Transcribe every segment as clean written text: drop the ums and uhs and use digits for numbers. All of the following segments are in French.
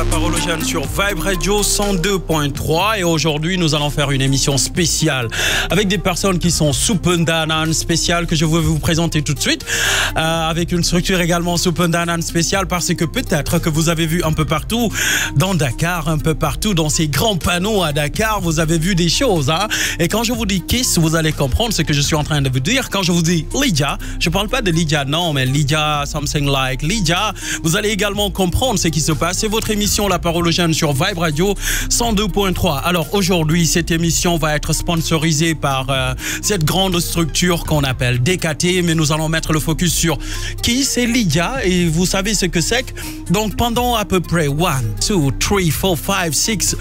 La Parole aux Jeunes sur Vibe Radio 102.3 et aujourd'hui nous allons faire une émission spéciale avec des personnes qui sont Soupendanan spéciale que je veux vous présenter tout de suite avec une structure également Soupendanan spéciale parce que peut-être que vous avez vu un peu partout dans Dakar, un peu partout dans ces grands panneaux à Dakar, vous avez vu des choses hein? Et quand je vous dis Kiss, vous allez comprendre ce que je suis en train de vous dire. Quand je vous dis Lydia, je parle pas de Lydia non mais Lydia something like Lydia, vous allez également comprendre ce qui se passe. C'est votre émission La Parole aux Jeunes sur Vibe Radio 102.3. Alors aujourd'hui, cette émission va être sponsorisée par cette grande structure qu'on appelle DKT, mais nous allons mettre le focus sur qui c'est Lydia et vous savez ce que c'est. Donc pendant à peu près 1, 2, 3, 4, 5, 6,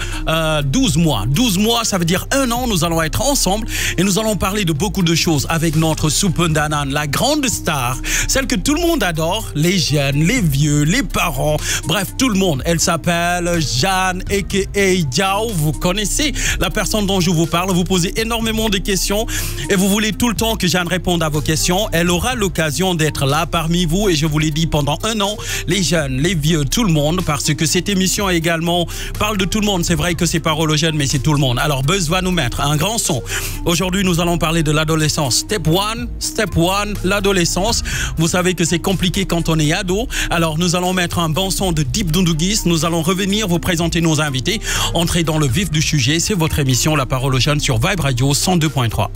12 mois. 12 mois, ça veut dire 1 an, nous allons être ensemble et nous allons parler de beaucoup de choses avec notre Soupendanan, la grande star, celle que tout le monde adore, les jeunes, les vieux, les parents, bref, tout le monde. Elle s'appelle Jeanne a.k.a. Diao. Vous connaissez la personne dont je vous parle. Vous posez énormément de questions et vous voulez tout le temps que Jeanne réponde à vos questions. Elle aura l'occasion d'être là parmi vous et je vous l'ai dit pendant 1 an, les jeunes, les vieux, tout le monde, parce que cette émission également parle de tout le monde. C'est vrai que c'est Parole aux Jeunes, mais c'est tout le monde. Alors Buzz va nous mettre un grand son. Aujourd'hui, nous allons parler de l'adolescence. Step 1, l'adolescence. Vous savez que c'est compliqué quand on est ado. Alors nous allons mettre un bon son de Deep Dundugis. Nous allons revenir vous présenter nos invités. Entrez dans le vif du sujet. C'est votre émission La Parole aux Jeunes sur Vibe Radio 102.3.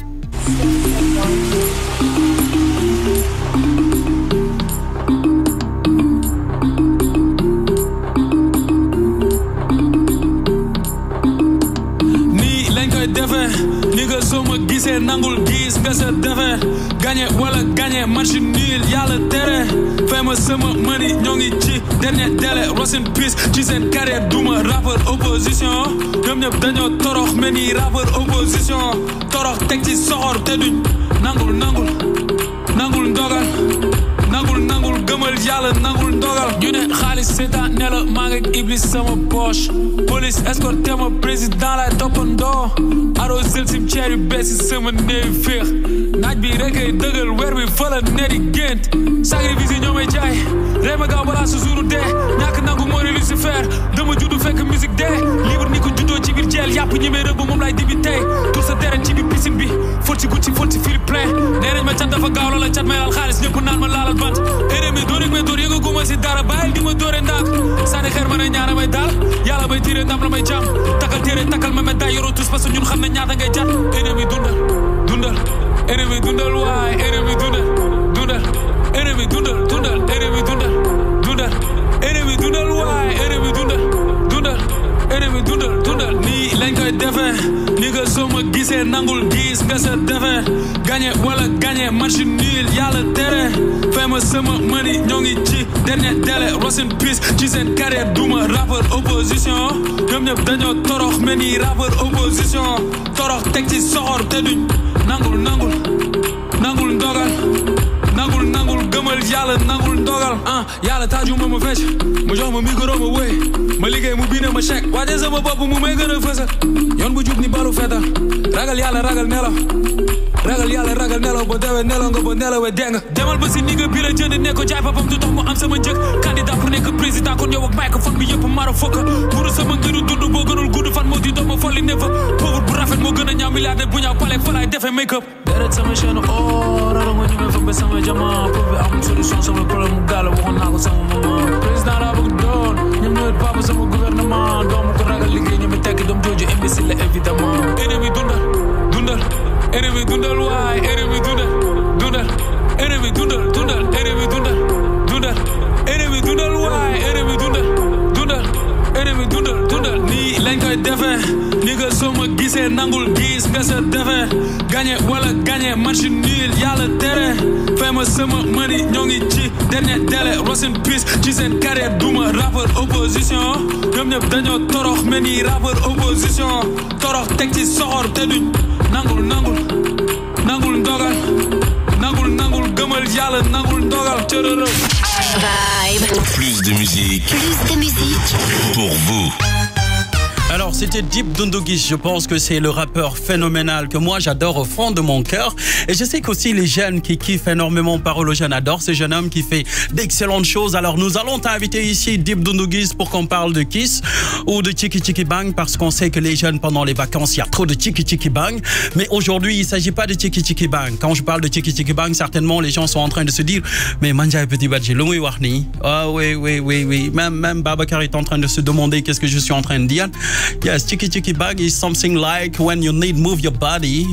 gisee nangul gis nga sa defe gagné wala gagné match nul yàlla tere fay ma sama money ñoo ngi ci dernier délai rest in peace ci seen carrière duma rappeur opposition ñoom ñëpp dañoo torox mel ni rappeur opposition torox teg ci soxor te duñ nangul ndogal nangul gëmal yàlla nangul ndogal ñu ne xaalis seetaan ne la maa ngi ak iblis sama poche police escorté ma président lay toppandoo arrosel cimetière yu bees yi sama néew féex naaj bi rek ay dëggal weer bi fa la ne di gént sacrifice yi ñoo may jaay ree ma gaaw balaa su suuru dee ñàkk nangu moo di Lucifer dama juddu fekk musique dee libre ni ko juddoo ci biir jeel yàpp ñi may rëbb moom lay dibi tey tur sa terrain ci biir piscine bi fol ci Gucci fol ci Philippe Plein nee nañ ma cat dafa gaaw loola cat may laal xaalis ñëpp naan ma laalal bant ennemi dóor ak may dóor yëga guma si dara bàyyil di ma dóore ndaak sànni xeer ma ne ñaara may daal yàlla bay tiire ndam la may jàmm takkal téere takkal ma médaille yoroo tous parce que ñun xam ne ñaata ngay jat ennemi dundal ennemi dundal waay ennemi dundal ennemi dundal ennemi dundal ennemi dundal waay ennemi dundal ennemi dundal nii lañ koy defee ni nga soo ma gisee nangul gis nga sa defee gagné wala gagné match nul yàlla tere fay ma sama money ñoo ngi ci dernier délai rest in peace ci seen carrière duma rappeur opposition ñoom ñëpp dañoo torox mel ni rappeur opposition torox teg ci soxor te duñ nangul ndogal nangul gëmal yàlla nangul ndogal yàlla taajuma ma fecc mu jox ma micro ma wéy ma liggéey mu biine ma chèque waaje sama bopp mu may gën a fësal yoon bu jub ni balu feta ragal yàlla ragal nelaw ba deewee nelaw nga ba nelawee dee nga demal ba si ni nga bi la jënd ne ko jaay papam du tax mu am sama njëg candidat pour nekk président kon yow ak microphone bi yëpp mara fokk buru sama ngiru dund boo gënul gudd fan moo di dox ma folli ne fa pauvre bu rafet moo gën a ñaaw milliardaire bu ñaaw pale fa laay defee make up deret sama chaîne rara ma ñu me fa ba sama jama pour bi amul solution sama problème mu gaala waxoon naa ko sama maman président laa bëgg doon ñoom ñooy papa sama gouvernement doomu ko ragal liggéey ñu mi tekki doom jooju imbécile la évidemment ennemi dundal ennemi dundal waay ennemi dundal ennemi dundal ennemi dundal ennemi dundal waay ennemi dundal nii lañ koy defee ni nga soo ma gisee nangul gis nga sa defee gagné wala gagné match nul yàlla tere fay ma sama money ñoo ngi ci dernier délai rest in peace ci seen carrière duma rappeur opposition ñoom ñëpp dañoo torox mel ni rappeur opposition torox teg ci soxor te duñ nangul ndogal nangul gëmal yàlla nangul ndogal cërërëw Vibe. Plus de musique. Pour vous. Alors, c'était Dip Doundou Guiss. Je pense que c'est le rappeur phénoménal que moi j'adore au fond de mon cœur. Et je sais qu'aussi les jeunes qui kiffent énormément Parole aux jeunes adorent ce jeune homme qui fait d'excellentes choses. Alors, nous allons t'inviter ici, Dip Doundou Guiss, pour qu'on parle de Kiss ou de Chiki Chiki Bang, parce qu'on sait que les jeunes, pendant les vacances, il y a trop de Chiki Chiki Bang. Mais aujourd'hui, il ne s'agit pas de Chiki Chiki Bang. Quand je parle de Chiki Chiki Bang, certainement les gens sont en train de se dire, mais Manja et Petit Badji, Louis Warni. Ah oui. Même Babacar est en train de se demander qu'est-ce que je suis en train de dire. Yes, Chiki Chiki Bang is something like when you need move your body.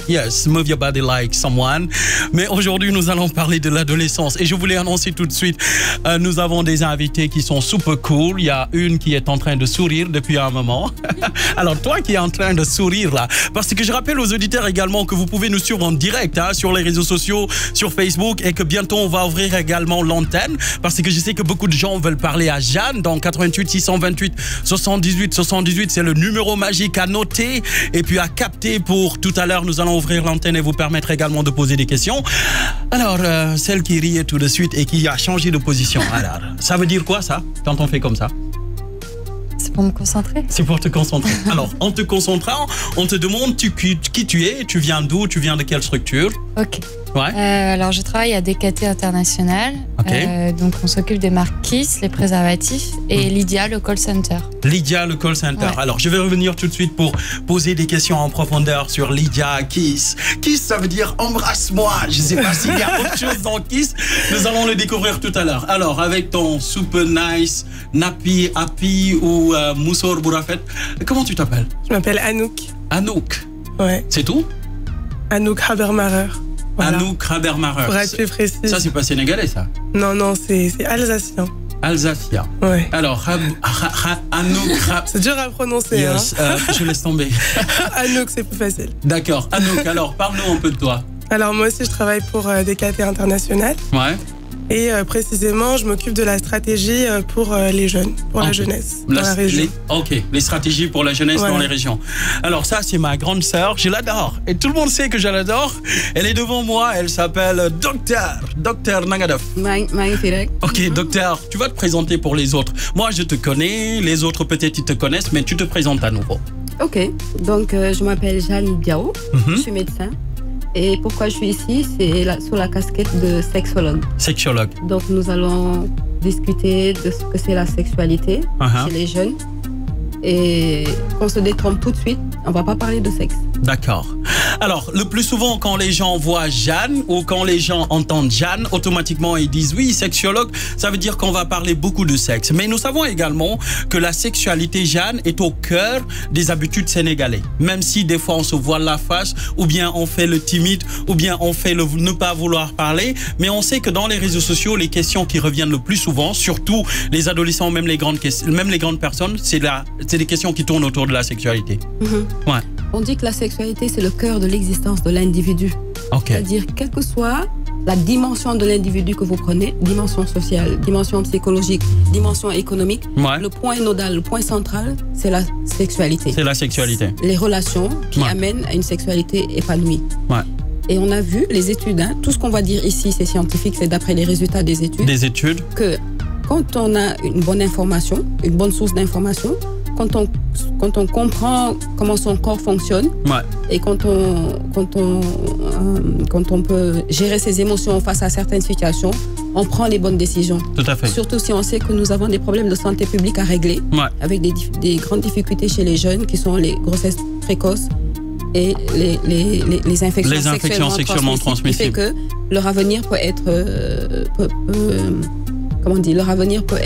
Yes, move your body like someone. Mais aujourd'hui, nous allons parler de l'adolescence. Et je voulais annoncer tout de suite, nous avons des invités qui sont super cool. Il y a une qui est en train de sourire depuis un moment. Alors, toi qui es en train de sourire là, parce que je rappelle aux auditeurs également que vous pouvez nous suivre en direct sur les réseaux sociaux, sur Facebook, et que bientôt on va ouvrir également l'antenne, parce que je sais que beaucoup de gens veulent parler à Jeanne. Donc 88 628 78 78, c'est le numéro magique à noter et puis à capter pour tout à l'heure. Nous allons ouvrir l'antenne et vous permettre également de poser des questions. Alors, celle qui riait tout de suite et qui a changé de position. Alors, ça veut dire quoi ça, quand on fait comme ça? C'est pour me concentrer. C'est pour te concentrer. Alors, en te concentrant, on te demande qui tu es, tu viens d'où, tu viens de quelle structure? Ok. Ouais. Alors, je travaille à DKT International. Ok. Donc, on s'occupe des marques Kiss, les préservatifs, et Lydia, le call center. Lydia, le call center. Ouais. Alors, je vais revenir tout de suite pour poser des questions en profondeur sur Lydia, Kiss. Kiss, ça veut dire embrasse-moi. Je ne sais pas s'il y a autre chose dans Kiss. Nous allons le découvrir tout à l'heure. Alors, avec ton super nice Napi, Happy ou Moussor Bourafet, comment tu t'appelles? Je m'appelle Anouk. Anouk. Ouais. C'est tout? Anouk Habermacher. Voilà. Anouk Habermacher. Pour être plus précis. Ça, c'est pas sénégalais, ça? Non, c'est alsacien. Alsacien. Ouais. Alors, Anouk. C'est dur à prononcer. Yes, je laisse tomber. Anouk, c'est plus facile. D'accord. Anouk, alors, parle-nous un peu de toi. Alors, moi aussi, je travaille pour DKT International. Ouais. Et précisément, je m'occupe de la stratégie pour les jeunes, pour la jeunesse, dans la région. Les stratégies pour la jeunesse Voilà. dans les régions. Alors ça, c'est ma grande sœur, je l'adore. Et tout le monde sait que je l'adore. Elle est devant moi, elle s'appelle Docteur Nangadof. Ok, docteur, tu vas te présenter pour les autres. Moi, je te connais, les autres peut-être ils te connaissent, mais tu te présentes à nouveau. Ok, donc je m'appelle Jeanne Biao, je suis médecin. Et pourquoi je suis ici, c'est sous la casquette de sexologue. Sexologue. Donc nous allons discuter de ce que c'est la sexualité chez les jeunes. Et qu'on se détrompe tout de suite, on ne va pas parler de sexe. D'accord. Alors, le plus souvent, quand les gens voient Jeanne ou quand les gens entendent Jeanne, automatiquement, ils disent oui, sexologue, ça veut dire qu'on va parler beaucoup de sexe. Mais nous savons également que la sexualité, Jeanne, est au cœur des habitudes sénégalais. Même si des fois, on se voile la face, ou bien on fait le timide, ou bien on fait le ne pas vouloir parler. Mais on sait que dans les réseaux sociaux, les questions qui reviennent le plus souvent, surtout les adolescents, même les grandes personnes, c'est des questions qui tournent autour de la sexualité. Ouais. On dit que la sexualité, c'est le cœur de l'existence de l'individu. Okay. C'est-à-dire, quelle que soit la dimension de l'individu que vous prenez, dimension sociale, dimension psychologique, dimension économique, le point nodal, le point central, c'est la sexualité. C'est la sexualité. Les relations qui amènent à une sexualité épanouie. Ouais. Et on a vu les études, tout ce qu'on va dire ici, c'est scientifique, c'est d'après les résultats des études. Des études. Que quand on a une bonne information, une bonne source d'information, quand on comprend comment son corps fonctionne et quand on peut gérer ses émotions face à certaines situations, on prend les bonnes décisions. Tout à fait. Surtout si on sait que nous avons des problèmes de santé publique à régler, avec des grandes difficultés chez les jeunes qui sont les grossesses précoces et les infections sexuellement transmissibles. Qui fait que leur avenir peut être leur avenir peut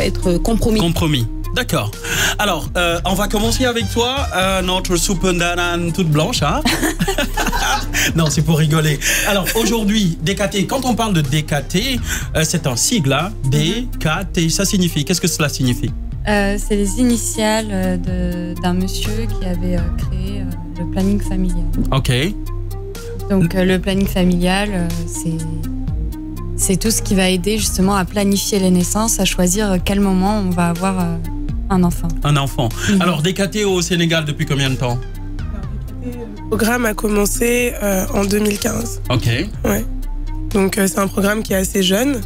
être compromis. Compromis. D'accord. Alors, on va commencer avec toi, notre super nana toute blanche, hein? Non, c'est pour rigoler. Alors, aujourd'hui, DKT, quand on parle de DKT, c'est un sigle, hein? DKT, ça signifie, qu'est-ce que cela signifie? C'est les initiales d'un monsieur qui avait créé le planning familial. Ok. Donc, le planning familial, c'est tout ce qui va aider justement à planifier les naissances, à choisir quel moment on va avoir un enfant. Un enfant. Alors, DKT au Sénégal depuis combien de temps? Le programme a commencé en 2015. Ok. Ouais. Donc, c'est un programme qui est assez jeune.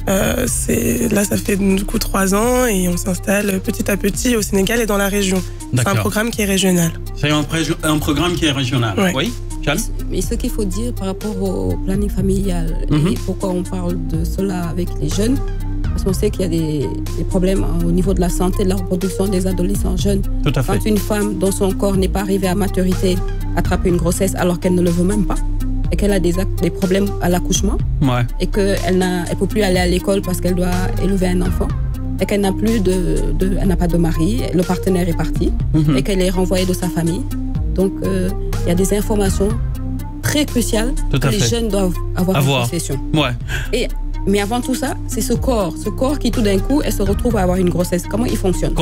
Là, ça fait du coup 3 ans et on s'installe petit à petit au Sénégal et dans la région. C'est un programme qui est régional. C'est un programme qui est régional, oui. Mais ce qu'il faut dire par rapport au planning familial et pourquoi on parle de cela avec les jeunes, parce qu'on sait qu'il y a des problèmes au niveau de la santé, de la reproduction des adolescents jeunes. Tout à fait. Quand une femme dont son corps n'est pas arrivé à maturité attrape une grossesse alors qu'elle ne le veut même pas, et qu'elle a des problèmes à l'accouchement, et qu'elle ne peut plus aller à l'école parce qu'elle doit élever un enfant, et qu'elle n'a plus elle n'a pas de mari, le partenaire est parti, et qu'elle est renvoyée de sa famille. Donc, il y a des informations très cruciales que les jeunes doivent avoir en possession. Mais avant tout ça, c'est ce corps qui tout d'un coup, elle se retrouve à avoir une grossesse. Comment il fonctionne?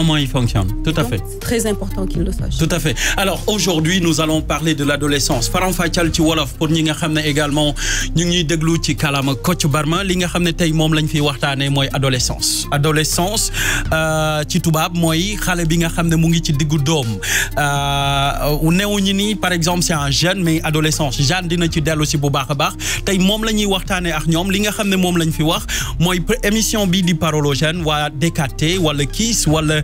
Tout à fait. C'est très important qu'il le sache. Tout à fait. Alors aujourd'hui, nous allons parler de l'adolescence. Faram Fatial ci wolof pour ñi nga xamné également ñu ngi déglu ci kalama Kocc Barma li nga xamné tay mom lañ fi waxtané moy adolescence. Adolescence ci tubab moy xalé bi nga xamné mu ngi ci diggu doom. Néwuñu ni par exemple c'est un jeune mais adolescence. Jeanne dina ci dellu ci bu baax a baax. Tay mom lañuy waxtané ak ñom li nga xamné mom lañ fi wax moy émission bi di Parole aux jeunes waa DKT wala KIS wala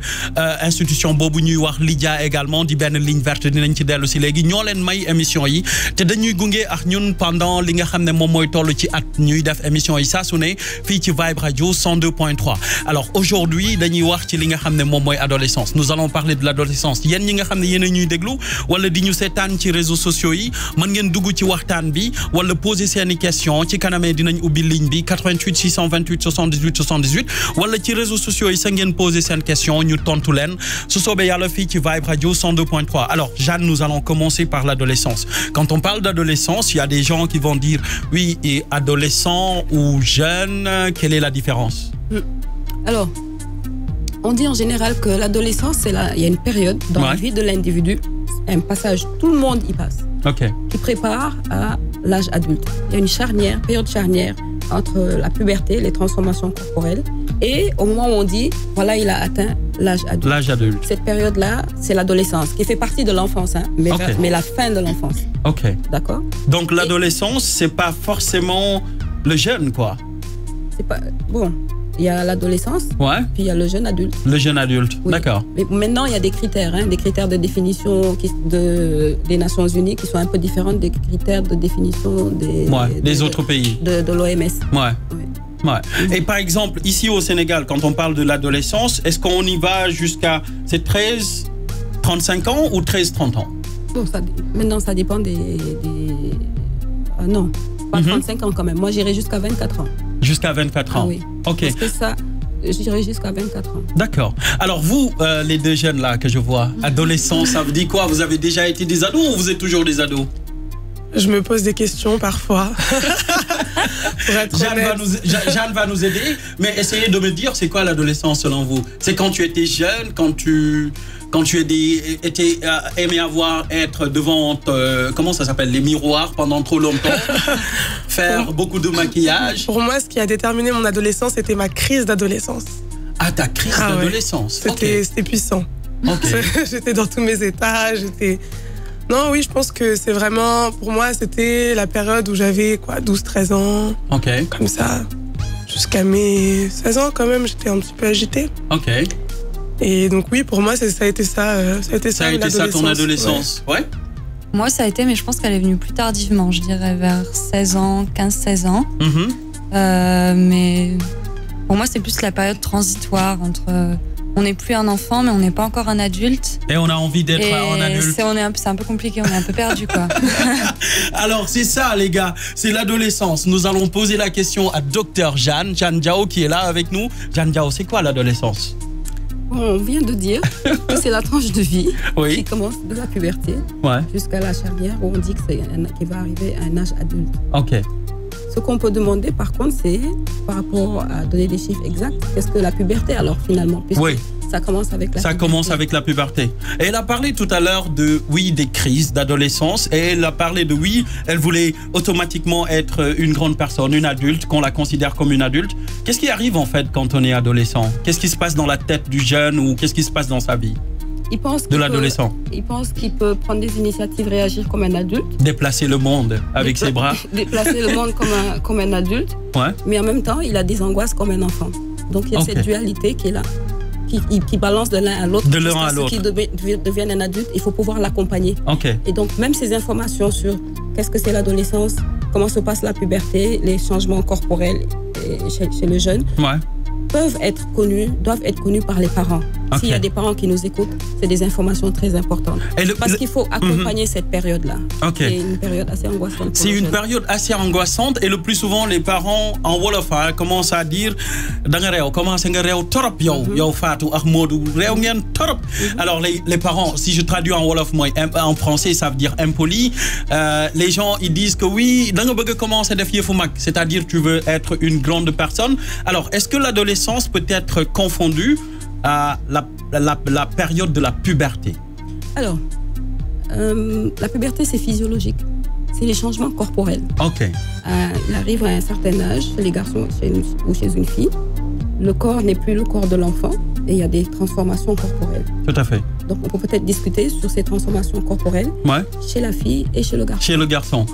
institution bobu ñuy wax Lydia également di ben ligne verte dinañ ci dellu ci légui ñoo leen may émission yi té dañuy gunge ak ñun pendant li nga xamné mom moy tollu ci at ñuy def émission yi saa su ne fii ci Vibe Radio 102.3. alors aujourd'hui dañuy wax ci li nga xamné mom moy adolescence. Nous allons parler de l'adolescence. Yéen ñi nga xamné yéen a ñuy déglu wala di ñu sétane ci réseaux sociaux yi mën ngeen dugg ci waxtaan bi wala poser seeni question ci kanamé dinañ ubbi ligne bi 88 628 78 78 wala ci réseaux sociaux yi sa ngeen poser seen question ñu tontu leen su soobee yàlla fii ci Vibe Radio 102.3. alors Jeanne, nous allons commencer par l'adolescence. Quand on parle d'adolescence, il y a des gens qui vont dire oui, et adolescent ou jeune, quelle est la différence? Alors, on dit en général que l'adolescence, il y a une période dans la vie de l'individu, un passage, tout le monde y passe, qui prépare à l'âge adulte. Il y a une période charnière entre la puberté, les transformations corporelles, et au moment où on dit, voilà, il a atteint l'âge adulte. L'âge adulte. Cette période-là, c'est l'adolescence, qui fait partie de l'enfance, hein, mais la fin de l'enfance. D'accord. Donc l'adolescence, c'est pas forcément le jeune, quoi. C'est pas... Bon, il y a l'adolescence, puis il y a le jeune adulte. Le jeune adulte, d'accord. Mais maintenant, il y a des critères de définition des Nations Unies qui sont un peu différents des critères de définition des autres pays. De l'OMS. Et par exemple, ici au Sénégal, quand on parle de l'adolescence, est-ce qu'on y va jusqu'à 13-35 ans ou 13-30 ans? Bon, maintenant, ça dépend non, pas 35 ans quand même. Moi, j'irai jusqu'à 24 ans. Jusqu'à 24 ans. Oui. Parce que ça, j'irai jusqu'à 24 ans. D'accord. Alors vous, les deux jeunes là que je vois, adolescents, ça vous dit quoi? Vous avez déjà été des ados ou vous êtes toujours des ados? Je me pose des questions parfois. Jeanne va nous aider, mais essayez de me dire, c'est quoi l'adolescence selon vous? C'est quand tu étais jeune, quand tu aimais être devant, comment ça s'appelle, les miroirs pendant trop longtemps, faire beaucoup de maquillage. Pour moi, ce qui a déterminé mon adolescence, c'était ma crise d'adolescence. Ah, ta crise d'adolescence. C'était puissant. J'étais dans tous mes états, Non, oui, je pense que c'est vraiment... Pour moi, c'était la période où j'avais 12-13 ans. Comme ça. Jusqu'à mes 16 ans, quand même, j'étais un petit peu agitée. Et donc, oui, pour moi, ça a été ça. Ça a été ça ton adolescence. Ouais. Moi, ça a été, mais je pense qu'elle est venue plus tardivement. Je dirais vers 16 ans, 15-16 ans. Mais pour moi, c'est plus la période transitoire entre... On n'est plus un enfant, mais on n'est pas encore un adulte. Et on a envie d'être un adulte. C'est un peu compliqué, on est un peu perdu, quoi. Alors, c'est ça, les gars. C'est l'adolescence. Nous allons poser la question à Dr Jeanne Diao, qui est là avec nous. Jeanne Diao, c'est quoi l'adolescence? On vient de dire que c'est la tranche de vie qui commence de la puberté jusqu'à la charnière, où on dit qu'il va arriver à un âge adulte. Ce qu'on peut demander, par contre, c'est, par rapport à donner des chiffres exacts, qu'est-ce que la puberté, alors, finalement? Ça commence avec la puberté. Ça commence avec la puberté. Et elle a parlé tout à l'heure des crises d'adolescence. Et elle a parlé de, elle voulait automatiquement être une grande personne, une adulte, qu'on la considère comme une adulte. Qu'est-ce qui arrive, en fait, quand on est adolescent? Qu'est-ce qui se passe dans la tête du jeune ou qu'est-ce qui se passe dans sa vie? de l'adolescent. Il pense qu'il peut prendre des initiatives, réagir comme un adulte. Déplacer le monde avec ses bras. Déplacer le monde comme un adulte. Ouais. Mais en même temps, il a des angoisses comme un enfant. Donc il y a cette dualité qui est là, qui balance de l'un à l'autre. De l'un à l'autre. Qui devienne un adulte, il faut pouvoir l'accompagner. Okay. Et donc même ces informations sur qu'est-ce que c'est l'adolescence, comment se passe la puberté, les changements corporels chez le jeune, doivent être connus par les parents. Okay. S'il y a des parents qui nous écoutent, c'est des informations très importantes. Parce qu'il faut accompagner cette période-là. Okay. C'est une période assez angoissante. C'est une période assez angoissante et le plus souvent, les parents en Wolof commencent à dire alors les parents, si je traduis en Wolof, moi, en français, ça veut dire impoli. Les gens, ils disent que oui, c'est-à-dire tu veux être une grande personne. Alors, est-ce que l'adolescence peut être confondue à la période de la puberté? Alors, la puberté, c'est physiologique. C'est les changements corporels. Ok. Il arrive à un certain âge, chez les garçons ou chez une fille, le corps n'est plus le corps de l'enfant et il y a des transformations corporelles. Tout à fait. Donc, on peut peut-être discuter sur ces transformations corporelles chez la fille et chez le garçon. Chez le garçon.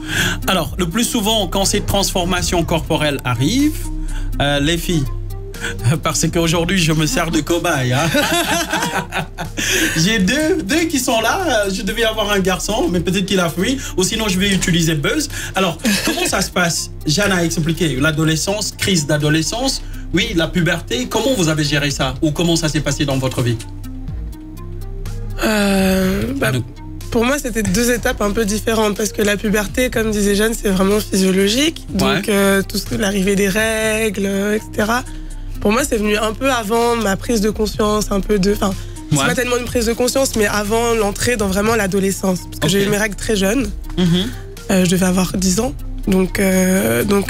Alors, le plus souvent, quand ces transformations corporelles arrivent, les filles, parce qu'aujourd'hui, je me sers de cobaye. Hein. J'ai deux qui sont là. Je devais avoir un garçon, mais peut-être qu'il a fui. Ou sinon, je vais utiliser Buzz. Alors, comment ça se passe? Jeanne a expliqué l'adolescence, crise d'adolescence. Oui, la puberté. Comment vous avez géré ça? Ou comment ça s'est passé dans votre vie? Pour moi, c'était deux étapes un peu différentes parce que la puberté, comme disait Jeanne, c'est vraiment physiologique. Donc, tout ce que l'arrivée des règles, etc. Pour moi, c'est venu un peu avant ma prise de conscience, un peu de... Enfin, c'est pas tellement une prise de conscience, mais avant l'entrée dans vraiment l'adolescence. Parce que j'ai eu mes règles très jeune. Je devais avoir 10 ans. Donc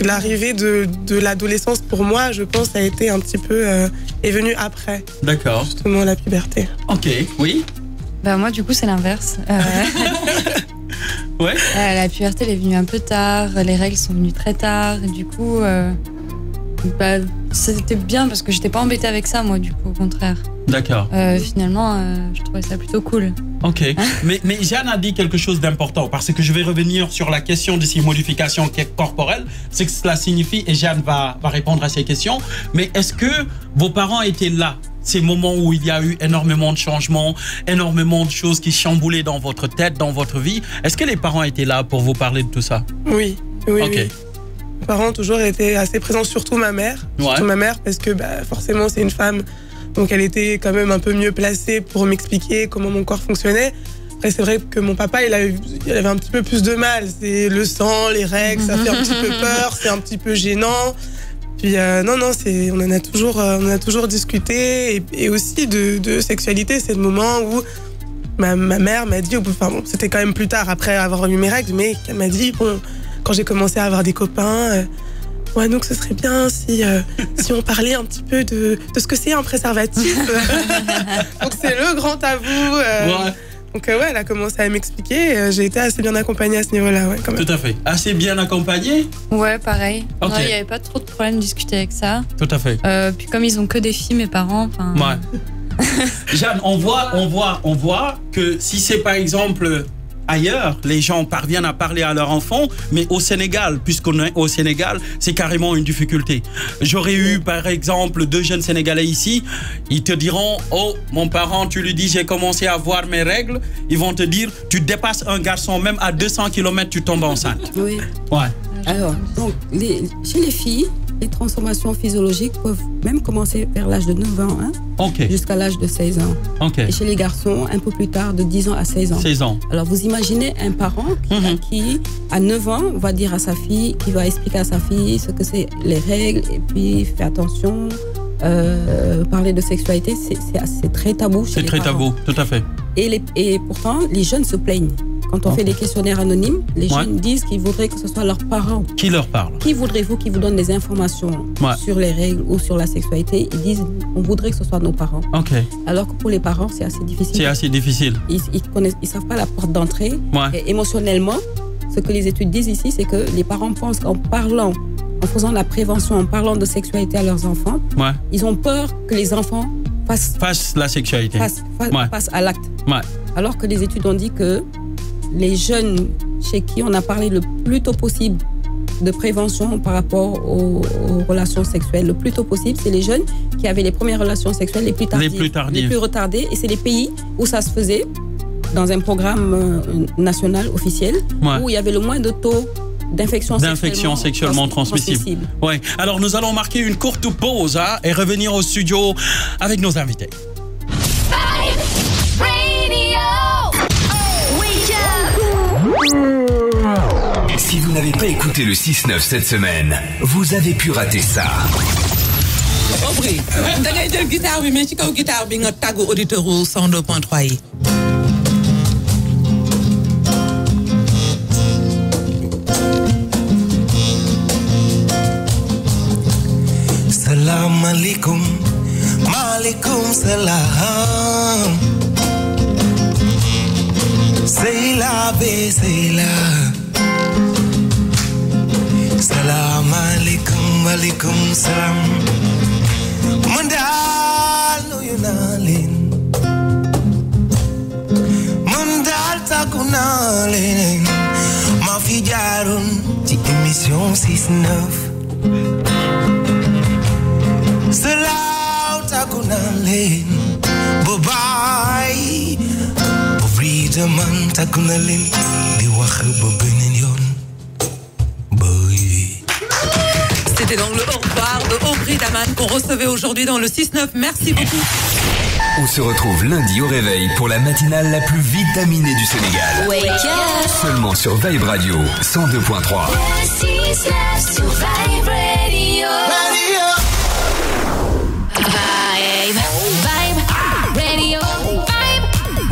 l'arrivée de l'adolescence, pour moi, je pense, a été un petit peu... est venue après. D'accord. Justement, la puberté. Ok, oui. Bah moi, du coup, c'est l'inverse. La puberté, elle est venue un peu tard. Les règles sont venues très tard. Et du coup... c'était bien parce que j'étais pas embêtée avec ça, moi, du coup, au contraire. D'accord. Finalement, je trouvais ça plutôt cool. Ok. Mais Jeanne a dit quelque chose d'important parce que je vais revenir sur la question de ces modifications corporelles, ce que cela signifie, et Jeanne va répondre à ces questions. Mais est-ce que vos parents étaient là, ces moments où il y a eu énormément de changements, énormément de choses qui chamboulaient dans votre tête, dans votre vie? Est-ce que les parents étaient là pour vous parler de tout ça? Oui. Ok. Oui. Mes parents ont toujours été assez présents, surtout ma mère. Surtout ma mère, parce que forcément, c'est une femme. Donc, elle était quand même un peu mieux placée pour m'expliquer comment mon corps fonctionnait. Après, c'est vrai que mon papa, il avait un petit peu plus de mal. C'est le sang, les règles, ça fait un petit peu peur, c'est un petit peu gênant. Puis, on en a toujours discuté. Et aussi de sexualité, c'est le moment où ma mère m'a dit, c'était quand même plus tard, après avoir eu mes règles, mais elle m'a dit, quand j'ai commencé à avoir des copains, donc ce serait bien si on parlait un petit peu de ce que c'est un préservatif. Donc c'est le grand tabou. Donc elle a commencé à m'expliquer. J'ai été assez bien accompagnée à ce niveau-là. Quand même. Tout à fait. Assez bien accompagnée? Ouais, pareil. Okay. Il n'y avait pas trop de problème de discuter avec ça. Tout à fait. Puis comme ils ont que des filles, mes parents. Jeanne, on voit que si c'est par exemple... ailleurs, les gens parviennent à parler à leurs enfants, mais au Sénégal, puisqu'on est au Sénégal, c'est carrément une difficulté. J'aurais eu, par exemple, 2 jeunes Sénégalais ici, ils te diront, oh, mon parent, tu lui dis, j'ai commencé à voir mes règles, ils vont te dire, tu dépasses un garçon, même à 200 km, tu tombes enceinte. Oui. Alors, donc, chez les filles, les transformations physiologiques peuvent même commencer vers l'âge de 9 ans, jusqu'à l'âge de 16 ans. Et chez les garçons, un peu plus tard, de 10 ans à 16 ans. 16 ans. Alors, vous imaginez un parent qui, à 9 ans, va dire à sa fille, qui va expliquer à sa fille ce que c'est les règles, et puis faire attention, parler de sexualité, c'est très tabou chez les parents. C'est très tabou, tout à fait. Et pourtant, les jeunes se plaignent. Quand on fait des questionnaires anonymes, les jeunes disent qu'ils voudraient que ce soit leurs parents. Qui leur parle? Qui voudrez-vous qui vous donne des informations sur les règles ou sur la sexualité? Ils disent, on voudrait que ce soit nos parents. Alors que pour les parents, c'est assez difficile. C'est assez difficile. Ils savent pas la porte d'entrée. Et émotionnellement, ce que les études disent ici, c'est que les parents pensent qu'en parlant, en faisant la prévention, en parlant de sexualité à leurs enfants, ils ont peur que les enfants fasse la sexualité. Passe à l'acte. Ouais. Alors que les études ont dit que les jeunes chez qui on a parlé le plus tôt possible de prévention par rapport aux relations sexuelles, le plus tôt possible, c'est les jeunes qui avaient les premières relations sexuelles les plus tardives. Les plus retardées. Et c'est les pays où ça se faisait dans un programme national officiel, où il y avait le moins de taux d'infections sexuellement transmissibles. Ouais. Alors nous allons marquer une courte pause et revenir au studio avec nos invités. Si vous n'avez pas écouté le 6-9 cette semaine, vous avez pu rater ça. Aubry, da ngay jël guitare bi mais ci kaw guitare bi nga tàggu auditeur u 102.3 yi. Salam alaikum, malikum salam. C'est la baie, c'est la. Salam alaikum, alaikum salam. Mandal nuyu naa leen. Mandal tàggu naa leen. Ma fi jaaroon ci émission 6-9. Salaw tàggu naa leen. Bye-bye. Aubry Daman tàggu naa leen. Di wax ba beneen yoon. C'était donc le au-revoir de Aubry Daman qu'on recevait aujourd'hui dans le 6-9. Merci beaucoup. On se retrouve lundi au réveil pour la matinale la plus vitaminée du Sénégal. Wake up. Seulement sur Vibe Radio 102.3. Le 6-9 sur Vibe Radio. Vibe. Vibe Radio.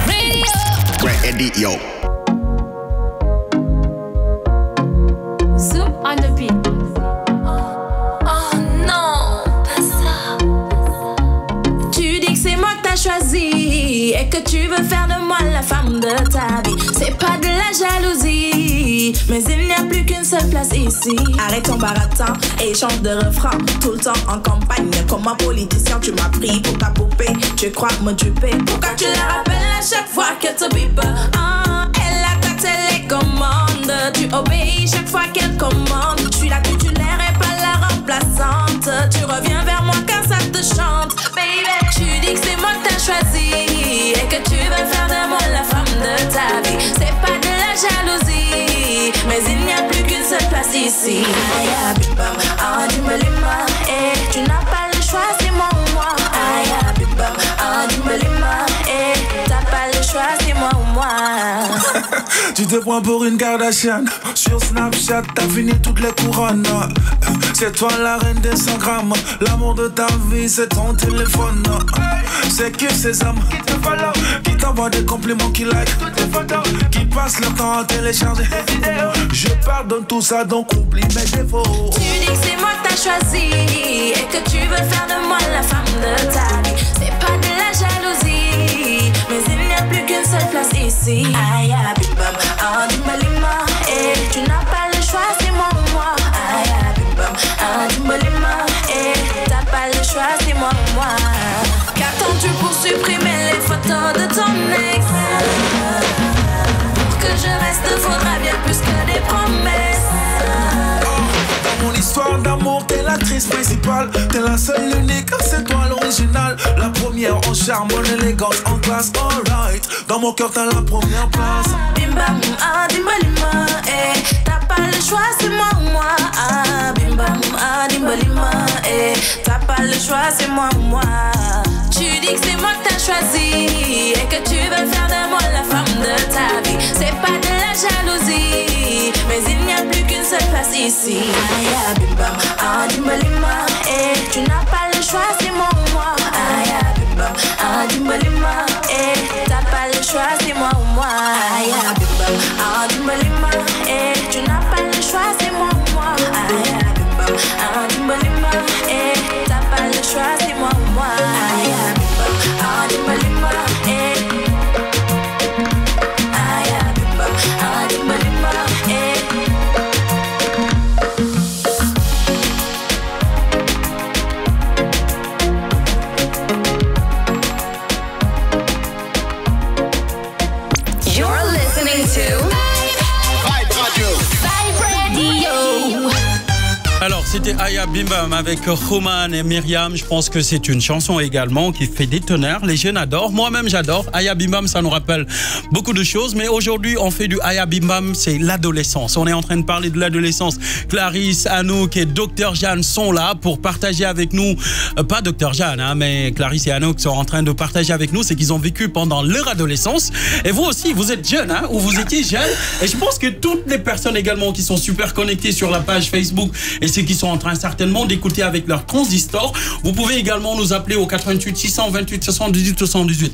Vibe Radio. Zoom on the beat. Choisi et que tu veux faire de moi la femme de ta vie. C'est pas de la jalousie, mais il n'y a plus qu'une seule place ici. Arrête ton baratin et chante de refrain tout le temps en campagne. Comme un politicien, tu m'as pris pour ta poupée. Tu crois me duper. Pourquoi tu la rappelles à chaque fois qu'elle te bipe? Elle a ta télécommande. Tu obéis chaque fois qu'elle commande. Je suis la titulaire et pas la remplaçante. Tu reviens vers moi quand ça te chante, baby. Tu dis que c'est moi que t'as choisi et que tu veux faire de moi la femme de ta vie. C'est pas de la jalousie, mais il n'y a plus qu'une seule place ici. Aya bibam, adimalima, et tu n'as pas le choix, c'est moi ou moi. Aya bibam, adimalima, et t'as pas le choix, c'est moi ou moi. Tu te prends pour une Kardashian. Sur Snapchat, t'as fini toutes les couronnes. C'est toi la reine des 100 grammes. L'amour de ta vie, c'est ton téléphone. C'est que ces hommes qui t'envoient des compliments, qui like toutes tes photos, qui passent leur temps à télécharger des vidéos. Je pardonne tout ça, donc oublie mes défauts. Tu dis que c'est moi que t'as choisi et que tu veux faire de moi la femme de ta vie. C'est pas de la jalousie, mais il n'y a plus qu'une seule place ici. Aya bibam, adimalima, et tu n'as pas le choix, c'est moi ou moi. Aya bibam, adimalima, et t'as pas le choix, c'est moi ou moi. Qu'attends-tu pour supprimer les photos de ton ex? Pour que je reste, faudra bien plus que des promesses. Dans mon histoire d'amour, t'es l'actrice principale. T'es la seule, unique, c'est toi l'original. La première en charme, en élégance, en classe, alright. Dans mon cœur, t'as la première place. Bim bam, dimbalima, eh. T'as pas le choix, c'est moi ou moi. Bim bam, dimbalima, eh. T'as pas le choix, c'est moi ou moi. Tu dis que c'est moi que t'as choisi et que tu veux faire de moi la femme de ta vie. C'est pas de la jalousie, mais il n'y a plus qu'une seule place ici. Aya bim bam, dimbalima, eh. Tu n'as pas le choix, c'est moi ou moi. Aya bim bam, dimbalima, eh. T'as pas le choix, c'est moi ou moi. Aya bim bam, dimbalima, eh. Tu n'as pas le choix, c'est moi ou moi. Aya bim bam, dimbalima, eh. T'as pas le choix, c'est moi ou moi. Aya bim bam, dimbalima, eh. Aya bim bam, dimbalima, eh. C'était Aya Bim Bam avec Roman et Myriam. Je pense que c'est une chanson également qui fait des tonnerres. Les jeunes adorent. Moi-même, j'adore. Aya Bim Bam, ça nous rappelle beaucoup de choses. Mais aujourd'hui, on fait du Aya Bim Bam, c'est l'adolescence. On est en train de parler de l'adolescence. Clarisse, Anouk et Dr Jeanne sont là pour partager avec nous. Pas Dr Jeanne, hein, mais Clarisse et Anouk sont en train de partager avec nous ce qu'ils ont vécu pendant leur adolescence. Et vous aussi, vous êtes jeunes, hein, ou vous étiez jeunes. Et je pense que toutes les personnes également qui sont super connectées sur la page Facebook et ceux qui sont en train certainement d'écouter avec leur transistor, vous pouvez également nous appeler au 88 628 78 78.